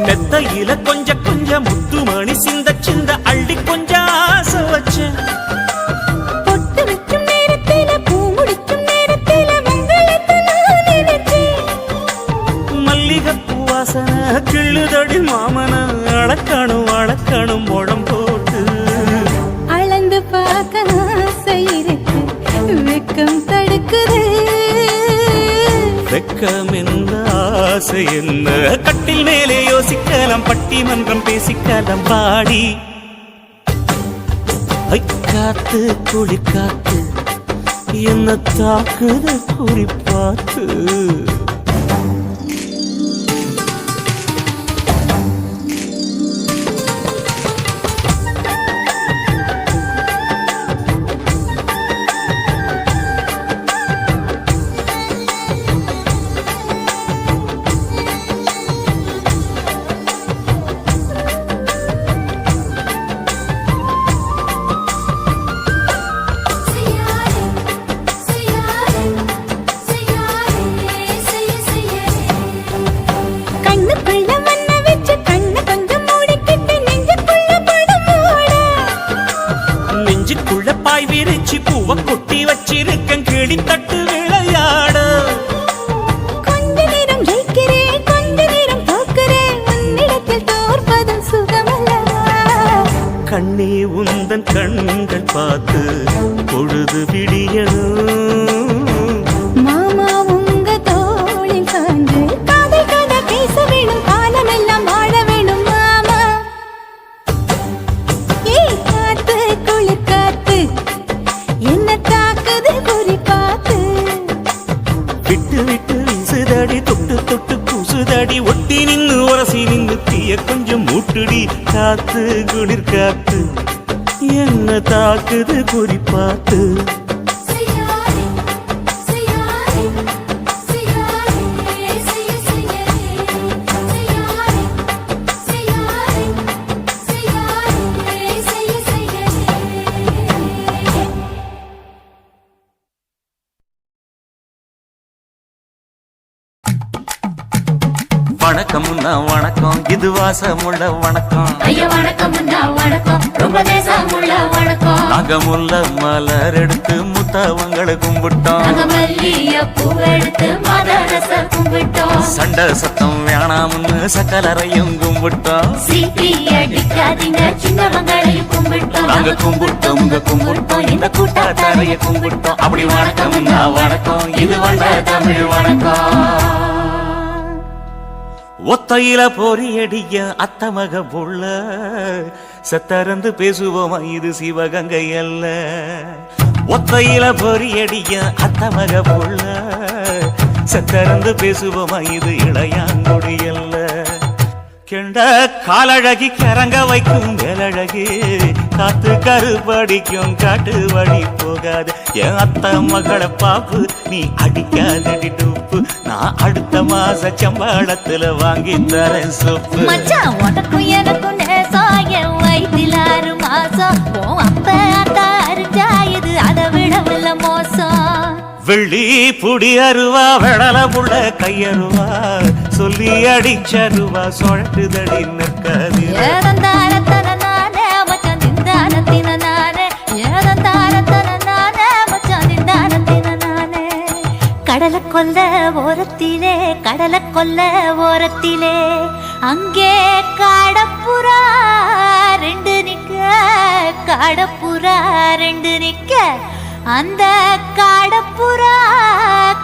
மெத்தையில கொஞ்சம் முத்துமணி சிந்த சிந்த அள்ளி கொஞ்சம் ஆசை வச்ச பொட்டு வைக்கும் நேரத்தில பூ முடிக்கும் நேரத்தில மங்களத்தை நான் நினைச்சேன் மல்லிகைப்பூ வாசனை கிள்ளுதடி மாமன அளக்கணும் முழம் போட்டு அளந்து பார்க்க ஆசை இருக்கு வெக்கம் தடுக்குது வெக்கம் என்ன ஆசை என்ன கட்டில் மேலே யோசிக்கலாம் பட்டிமன்றம் பேசிக்கலாம் பாடி காத்து குளிர் காத்து என்ன தாக்குது குறிப்பாத்து பாய் விரிச்சு பூவ கொட்டி வச்சிருக்கேன் கிளி தட்டு விளையாட கொஞ்ச நேரம் ஜெயிக்கிறேன் கொஞ்ச நேரம் தோக்கிறேன் உன்னிடத்தில் தோற்பதும் சுகமல்லவா கண்ணே உந்தன் கண்கள் பார்த்து பொழுது விடியணும் மாமா உங்க தோளில் சாய்ந்து காதல் கதை பேச வேணும் காலமெல்லாம் வாழ தொட்டு தொட்டு குசுதடி ஒட்டி நின்னு உரசி நின்னு தீய கொஞ்சம் மூட்டுடி காத்து குளிர் காத்து என்ன தாக்குது குறிப்பாத்து வணக்கம்னா வணக்கம் இது வாசமுள்ள வணக்கம் ஐயா வணக்கம் வணக்கம் ரொம்ப தேசமுள்ள வணக்கம் நாங்க முல்ல மலர் எடுத்து முத்தவங்களை கும்பிட்டோம் நாங்க மல்லிய பூ எடுத்து மதரச கும்பிட்டோம் சண்டை சத்தம் வேணாம்னு சக்கலரையும் கும்பிட்டோம் சீட்டி அடிக்காதீங்க சின்னவங்களையும் கும்பிட்டோம் நாங்க கும்பிட்டோம் உங்க கும்பிட்டோம் இந்த கூட்டாத்தாரைய கும்பிட்டோம் அப்படி வணக்கம்னா வணக்கம் இது வந்த தமிழ் வணக்கம் ஒத்தையில பொறியடிய அத்தமக புள்ள சத்தரந்து பேசுவோமா இது சிவகங்கை அல்ல ஒத்தையில பொறியடிய அத்தமக புள்ள சத்தரந்து பேசுவோமா இது இளையாங்குடி அல்ல கெண்ட காலழகி கரங்க வைக்கும் வேலழகி காத்து கருப்படிக்கும் காட்டு வழி போகாது என் அத்த மகளை பாப்பு நீ அடிக்காதடி டூப்பு நான் அடுத்த மாச சம்பளத்துல வாங்கி தரேன் சொப்பு மச்சான் உனக்கும் எனக்கும் நேசம் என் வயிற்றில் 6 மாசம் உன் அப்ப அத்தா அரிஞ்சாயுது அதை விடவில்ல மோசம் வெள்ளி புடி அருவா வெடல புள்ள கையருவா சொல்லி அடிச்சருவா சொழட்டுதடி நிற்காது ஏதந்தாரத்தன நானே மச்சான் திண்டாரத்தின நானே ஏதந்தாரத்தன நானே மச்சான் திண்டாரத்தின நானே கடலை கொல்ல ஓரத்திலே கடலை கொல்ல ஓரத்திலே அங்கே காடப்புறா 2 நிக்க காடப்புறா 2 நிக்க அந்த காடப்புறா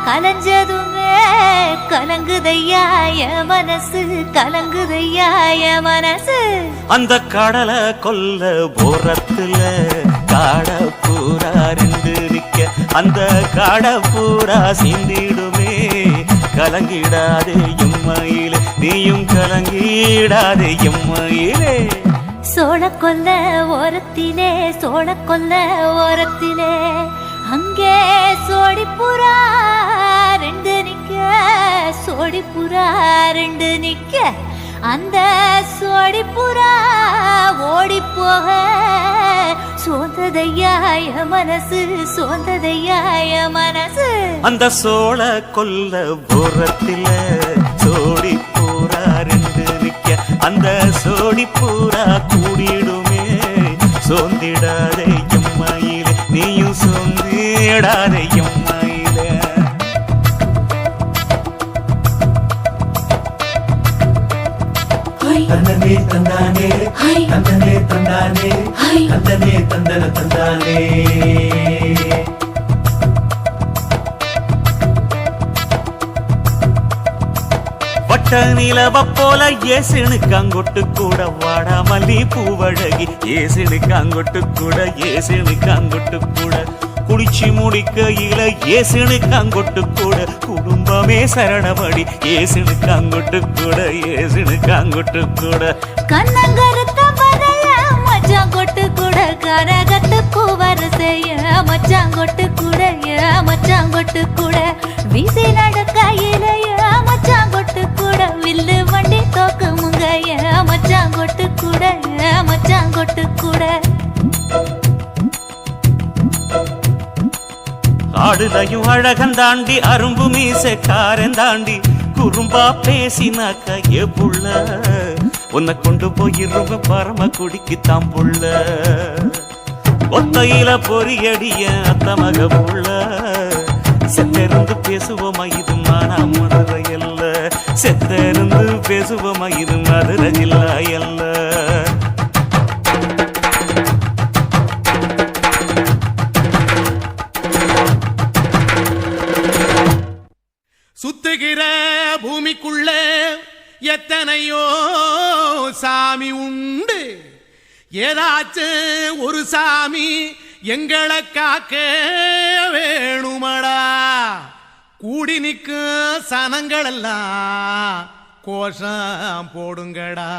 கலஞ்சதுமே கலங்குதையா என் மனசு கலங்குதையா என் மனசு அந்த கடலை கொல்ல போரத்துல காடப்பூரா 2 நிக்க அந்த காடப்பூரா சிந்திடுமே கலங்கிடாதே எம்மையிலே நீயும் கலங்கிடாதே எம்மையிலே சோழ கொல்ல ஓரத்திலே சோழ கொல்ல ஓரத்திலே அங்கே சோடிப்புறா 2 நிக்க சோடிப்புறா 2 நிக்க அந்த சோடிப்புறா ஓடி போக சோந்ததையாய மனசு சோந்ததையாய மனசு அந்த சோழ கொல்ல போரத்தில சோடி பூரா 2 நிக்க அந்த சோடி பூரா கூடிடுமே சோந்திடாதே எம்மையிலே நீயும் சோந்திடாதே எம்மையிலே தந்தனே தந்தானே தந்தனே தந்தானே தந்தனே தந்தன தந்தானே வட்ட நிலவ போல ஏசினுக்காங்கொட்டு கூட வாடா மல்லி பூவழகி ஏசினுக்காங்கொட்டு கூட ஏசினுக்காங்கொட்டு கூட குளிச்சு முடிக்கையில ஏசினுக்காங்கொட்டு கூட குடும்பமே சரணமடி ஏசினுக்காங்கொட்டு கூட ஏசினுக்காங்கொட்டு கூட கண்ணங்கருத்த வரைய மச்சாங்கொட்டு கூட கரகத்து பூவரசைய மச்சாங்கொட்டு கூட மச்சாங்கொட்டு கூட வீசி நடக்கையில மச்சாங்கொட்டு கூட வில்லு வண்டி தோக்குமுங்க மச்சாங்கொட்டு கூட மச்சாங்கொட்டு கூட ஆடுலையும் அழகன் தாண்டி அரும்பு மீசக்காரன் தாண்டி குறும்பா பேசினாக்க ஏ புள்ள உன்னை கொண்டு போயிருவ பரம குடிக்கு தாம் புள்ள ஒத்தையில பொறியடிய அத்தமக புள்ள செத்திருந்து பேசுவோமா இது மானா மதுரை அல்ல செத்திருந்து பேசுவோமா இது மதுரை ஜில்லா அல்ல சுத்துகிற பூமிக்குள்ள எத்தனையோ சாமி உண்டு ஏதாச்சும் ஒரு சாமி எங்களை காக்க வேணுமடா கூடி நிற்கும் சனங்கள் எல்லாம் கோஷம் போடுங்கடா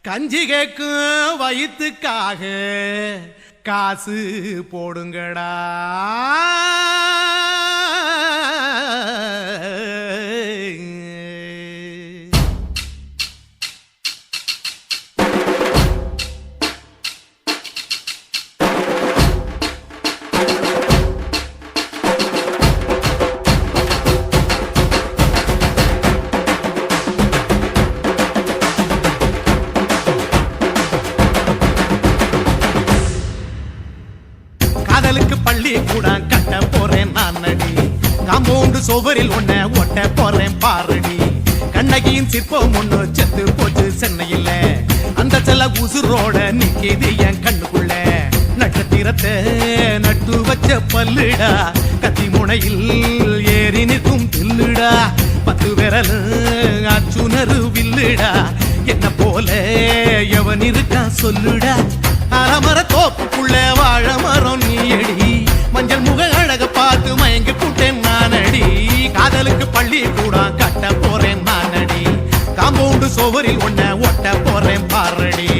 கஞ்சி கேக்கும் வயிற்றுக்காக காசு போடுங்கடா காதலுக்கு பள்ளி கூட கட்ட போறேன் நான் நடி காம்பவுண்டு சுவரில் ஒன்ன ஒட்ட போறேன் பாரடி கண்ணகியின் சிற்பம் ஒண்ணு செத்து போச்சு சென்னையில் அந்த செல்ல உசுரோட நிக்கிது என் கண்ணுக்குள்ள நட்சத்திரத்தை நட்டு வச்ச பல்லுடா கத்தி முனையில் ஏறி நிற்கும் தில்லுடா 10 விரல் அச்சுணரு வில்லுடா என்ன போல எவன் இருக்கா சொல்லுடா அலமர தோப்புக்குள்ள வாழ மரம் நீயடி மஞ்சள் முக அழக பார்த்து மயங்கி புட்டேன் நானடி காதலுக்கு பள்ளி கூட கட்ட போறேன் நானடி காம்பவுண்டு சுவரில் ஒன்ன ஒட்ட போறேன் பாரடி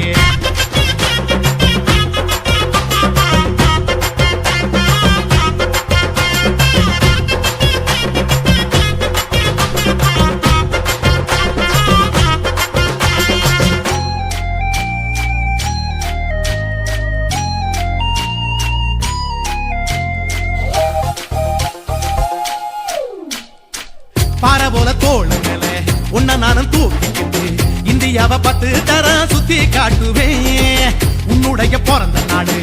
பாறை போல தோளுங்களே உன்ன நானும் தூக்கிக்கிட்டு இந்தியாவை 10 தரம் சுத்தி காட்டுவேன் உன்னுடைய பிறந்த நாடு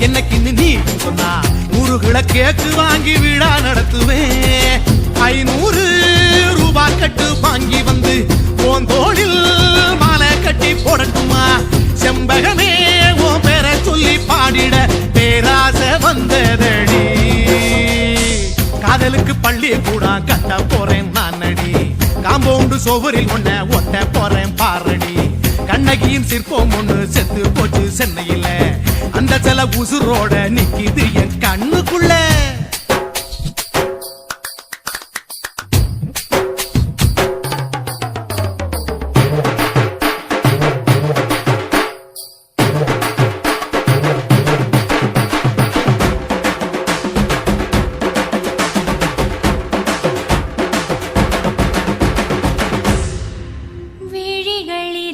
என்னைக்கு நீ சொன்னா 100 கிலோ கேக்கு வாங்கி விழா நடத்துவேன் 500 ரூபாய் கட்டு வாங்கி வந்து உன் தோளில் மாலை கட்டி போடட்டுமா செம்பகமே உன் பேரை சொல்லி பாடிட பேராசை வந்ததடி காதலுக்கு பள்ளி கூட கட்ட போறேன் நானடி காம்பவுண்டு சுவரில் ஒன்ன ஒட்ட போறேன் பாரடி கண்ணகியின் சிற்பம் ஒண்ணு செத்து போச்சு சென்னையில் அந்த சில உசுரோட நிக்கிது என் கண்ணுக்குள்ள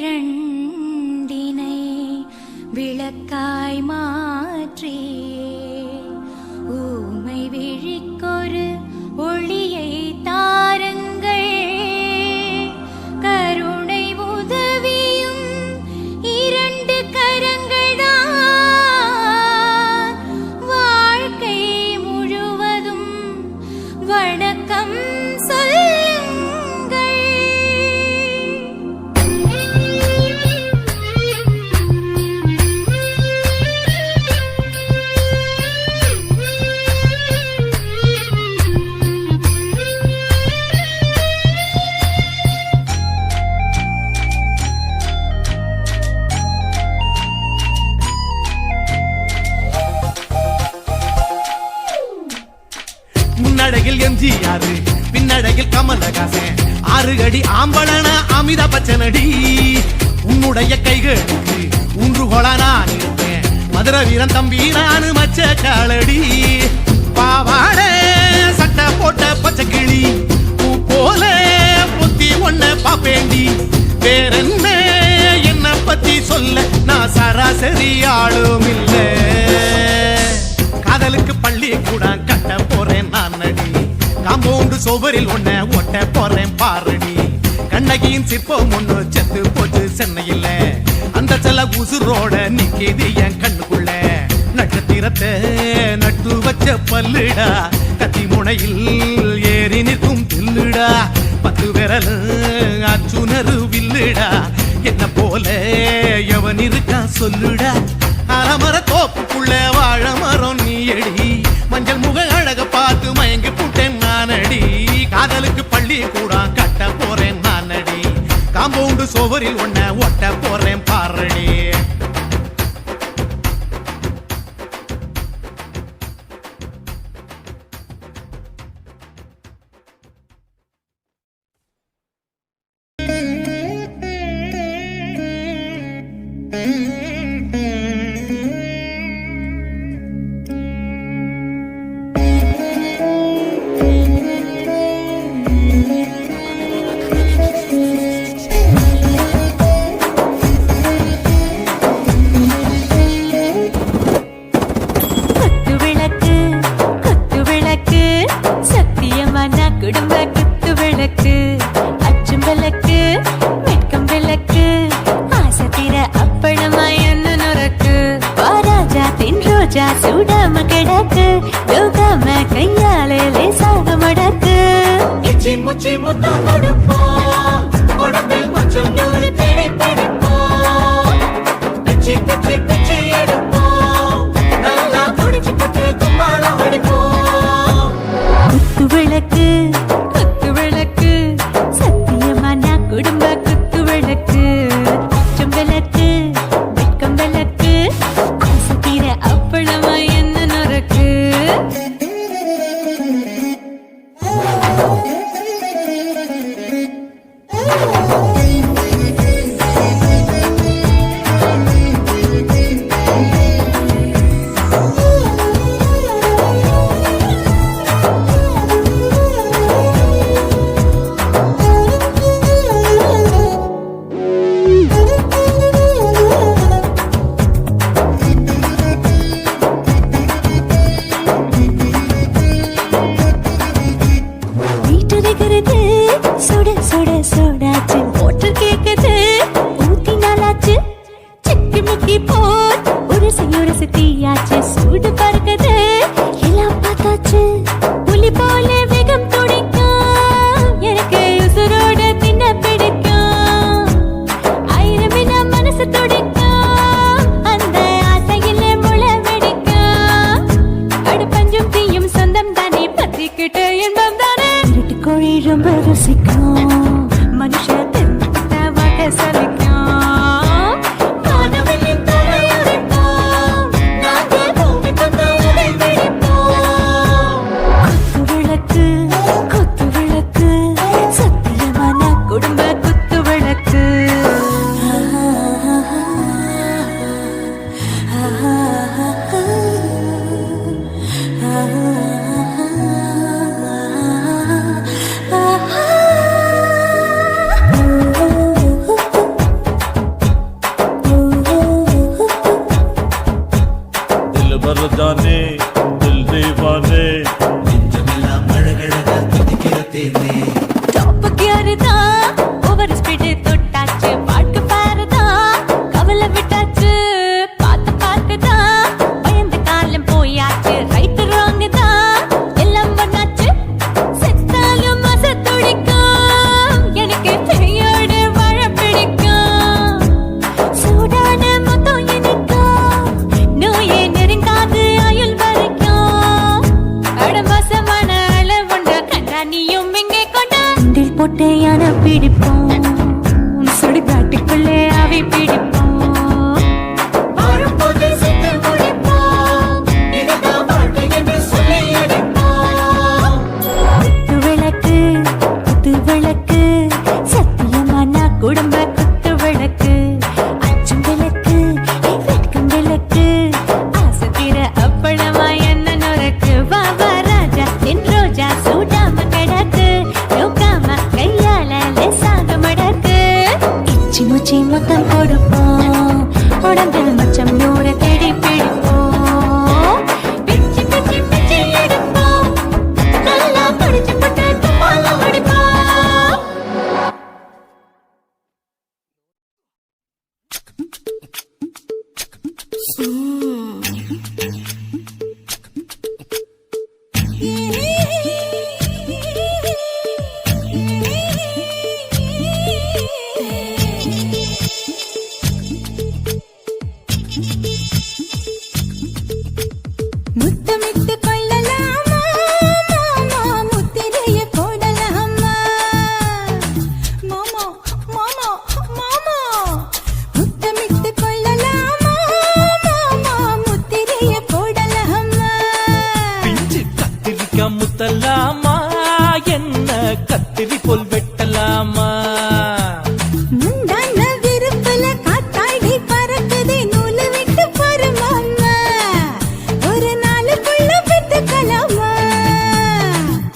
விழிகளிரண்டினை விளக்காய் மாற்றி ஊமை விழிக்கொரு ஒளியை தாருங்கள் கருணை உதவியும் 2 கரங்கள்தான் வாழ்க்கை முழுவதும் வணக்கம் முன்னடையில் எம்ஜிஆர் பின்னடையில் கமலஹாசன் 6 அடி ஆம்பளன அமிதாப் பச்சனடி உன்னுடைய கைகளுக்கு ஊன்றுகோலா நான் இருப்பேன் மதுரை வீரன் தம்பி நானு மச்ச காலடி பாவாட சட்டை போட்ட பச்சை கிளி பூ போல பொத்தி ஒன்ன பாப்பேண்டி வேறென்ன என்ன பத்தி சொல்ல நான் சராசரி ஆளும் இல்ல காதலுக்கு பள்ளி கூட கட்ட போறேன் நானடி காம்பவுண்டு சுவரில் ஒன்ன ஒட்ட போறேன் பாரடி கண்ணகியின் சிற்பம் ஒண்ணு செத்து போச்சு சென்னையில் அந்த செல உசுரோட நிக்கிது என் கண்ணுக்குள்ள நட்சத்திரத்தை நட்டு வச்ச பல்லுடா கத்தி முனையில் ஏறி நிற்கும் தில்லுடா 10 விரல் அச்சுணரு வில்லுடா என்ன போல எவன் இருக்கா சொல்லுடா அலமர தோப்புக்குள்ள வாழ மரம் நீயடி மஞ்சள் முக அழக பார்த்து மயங்கி புட்டேன் நானடி காதலுக்கு பள்ளி கூட கட்ட போறேன் நானடி காம்பவுண்டு சுவரில் ஒன்ன ஒட்ட போறேன் பாரடி சோடாச்சு வாட்டர் கேக்குது ஊத்தி நாளாச்சு சிக்கி முக்கி போர் உரசி தீயாச்சு சூடு பறக்குது எல்லாம் பார்த்தாச்சு புலி போல வேகம் துடிக்கும் எனக்கு உசுரோட தின்ன பிடிக்கும் ஆயிரமின மனசு துடிக்கும் அந்த ஆசையில முளை வெடிக்கும் அடுப்பஞ்சும் தீயும் சொந்தம் தானே பத்திக்கிட்டு இன்பம் தானே இருட்டு கோழி ரொம்ப ருசிக்கும் மனுஷ தென்ன வாக்க சலிக்கும் காணவனின் தலையுரைப்போம் நாங்கள் பூமி தந்த உடை வெடிப்போம் குத்து விளக்கு சத்தியமான குடும்ப குத்து விளக்கு दिल भर जाने दिल दीवाने டாப் கியர்தா ஓவர் ஸ்பீட் தொட்டாச்சு பாட்டு பாருதா கவலை விட்டாச்சு பார்த்துதா பயந்து காலம் போயாச்சு ரைட் ராங் தான் எல்லாம் பண்ணாச்சு செத்தாலும் மச துடிக்கும் எனக்கு தெரியோட வாழ பிடிக்கும் சூடான மொத்தம் எனக்கும் நோயே நெருங்காது ஆயுள் வரைக்கும் அடமோசமான அளவுண்ட கண்டா நீயும் இங்கே கொண்டா உண்டில் போட்டு யானை பிடிப்போம் சுடுகாட்டுக்குள்ளே அவை பிடிப்போம் வாழும்போது செத்து முடிப்போம் இதுதான் வாழ்க்கை என்று சொல்லி அடிப்போம் குத்து விளக்கு சத்தியமான குடும்ப குத்து விளக்கு அச்சும் விளக்கு வெட்கும் விளக்கு ஆசை தீர அப்பளமா என்ன நுறக்கு வாவா ராஜா என் ரோஜா சூடாம கிடக்கு நோக்காம கையால லேசாக மடக்கு இச்சி முச்சி மொத்தம் கொடுப்போம் உடம்பில் மச்சம் நூற தேடி பிடிப்போம் பிச்சி பிச்சி பிச்சி எடுப்போம் நல்லா படிச்சு போட்டு தும்பால அடிப்போம் முத்தமிட்டு கொள்ளலாமா மாமா முத்திரைய போடலாமா மாமா மாமா மாமா முத்தமிட்டு கொள்ளலாமா மாமா முத்திரைய போடலாமா பிஞ்சு கத்திரிக்காய் முத்தலாமா என்ன கத்திரி போல் வெட்டலாமா முந்தான விருப்பல காத்தாடி பறக்குதே நூலு விட்டு பாரு மாமா ஒரு நாளுக்குள்ள பெத்துக்கலாமா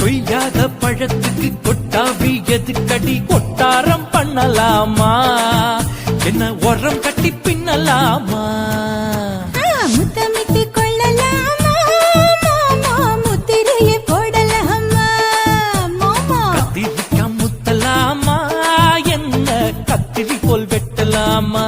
கொய்யாத பழத்துக்கு கொட்டாவி எதுக்கடி கொட்டாரம் பண்ணலாமா என்ன உரம் கட்டி பின்னலாமா முத்தமிட்டு கொள்ளலாமா மாமா முத்திரைய போடலாமா மாமா கத்திரிக்காய் முத்தலாமா என்ன கத்திரி போல் வெட்டலாமா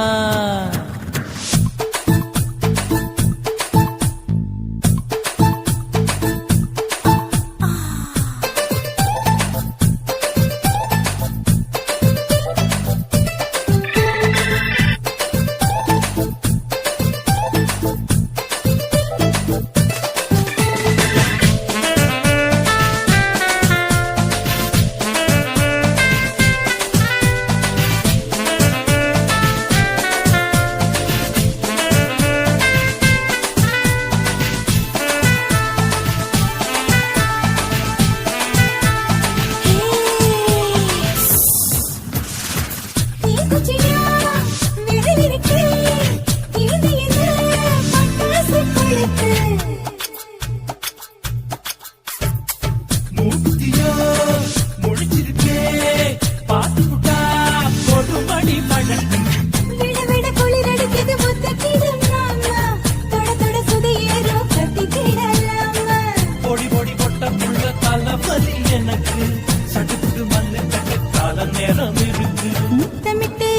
முத்தமிட்டு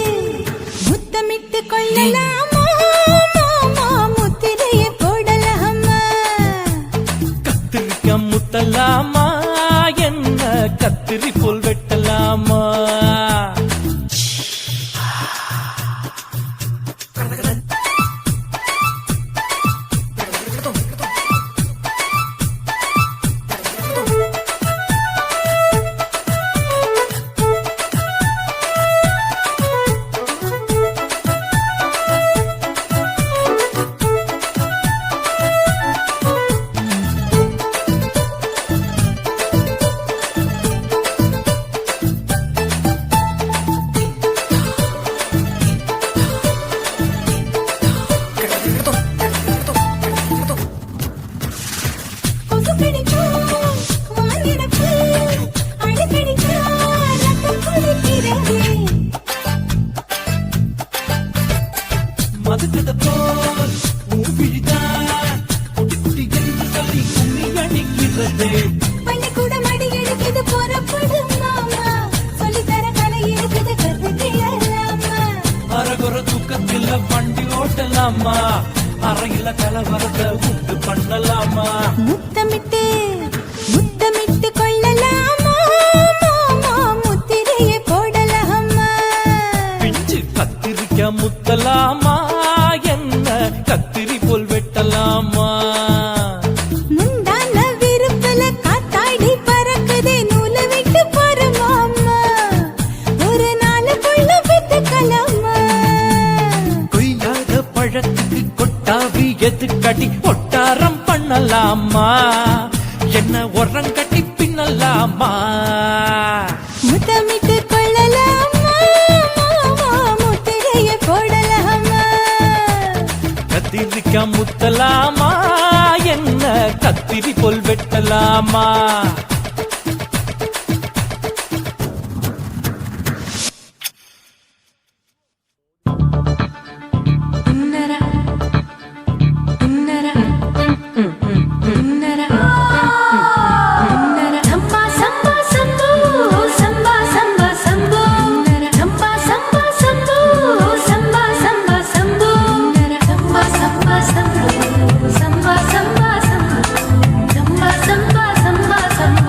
முத்தமிட்டு கொள்ளலாமா மாமா முத்திரையை போடலாமா கத்திரிக்க முத்தலாமா என்ன கத்திரி போல் வெட்டலாமா கொசு கடிச்சா வாங்கிடப்பு அடிக்கடிச்சா ரத்தம் குடிக்கிறதே மதுக்கத போல் ஊபிழிதான் குட்டி குட்டி என்று சொல்லி கும்மி அடிக்கிறது பள்ளிக்கூட மடி எடுக்குது புறப்படும் மாமா சொல்லித்தர கலை இருக்குது கத்துக்கலாமா அரகுற தூக்கத்தில் வண்டி ஓட்டலாமா அறையில கலவரத்தை உண்டு பண்ணலாமா முத்தமிட்டு முத்தமிட்டு கொள்ளலாமா மாமா முத்திரையை போடலாமா பிஞ்சு கத்திரிக்க முத்தலாமா என்ன கத்திரி போல் வெட்டலாமா முந்தான விருப்பல காத்தாடி பறக்குதே நூலை விட்டு போற மாமா ஒரு நாளுக்குள்ள வித்துக்கலாமா கொய்யாத பழத்துக்கு கொட்டாவி எதுக்கடி ஒட்டாரம் பண்ணலாமா என்ன உரங்கட்டி பின்னலாமா முத்தமிட்டு கொள்ளலாமா மாமா முத்திரையை போடலாமா கத்திரிக்க முத்தலாமா என்ன கத்திரி போல் வெட்டலாமா சம்பா சம்பா சம்போ சம்பா சம்பா சம்போ சம்பா சம்பா சம்போ சம்பா சம்பா சம்போ சம்பா சம்பா சம்போ சம்பா சம்பா சம்போ சம்பா சம்பா சம்பா சம்போ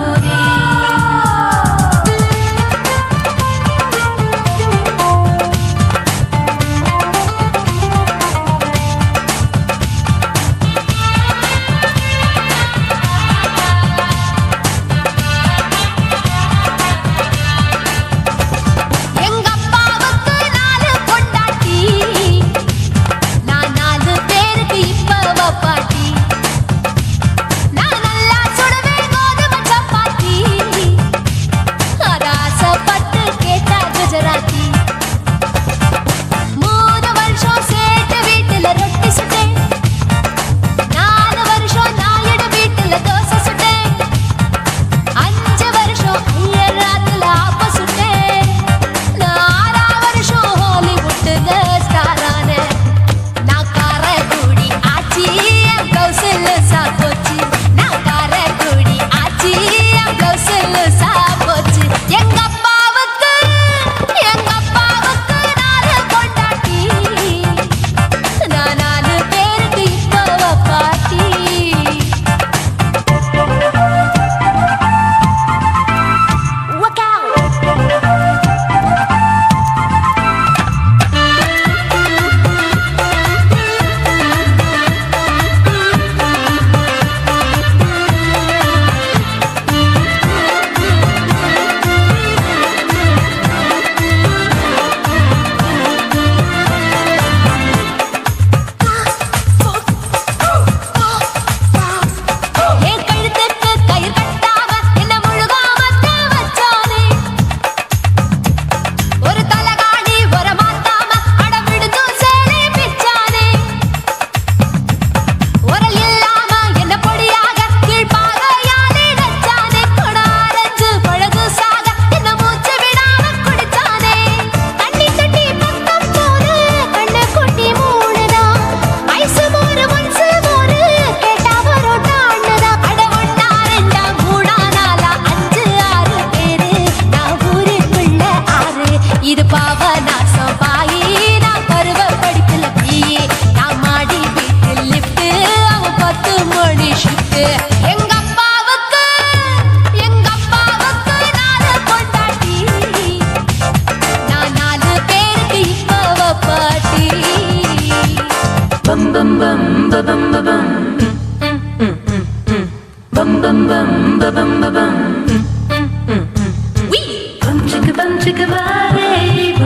இது பாவநாசம் பாயி நான் பருவ படிப்புல பிஏ நான் மாடி வீட்டில் லிஃப்ட் அவன் 10 மணி ஷிஃப்ட் எங்க அப்பாவுக்கு நாலு பொண்டாட்டி நான் 4 பேருக்கு இப்பவ பாட்டி பம் பம் பம் பம் பம் bum bum bum bum bum bum bum chicka bum chicka body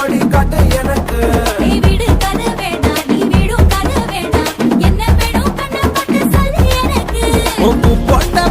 ஜோடி காட்டு எனக்கு நீ விடு கதை வேண்டாம் நீ விடும் கதை வேண்டாம் என்ன வேணும் கண்ணை போட்டு சொல்லு எனக்கு உப்பு போட்ட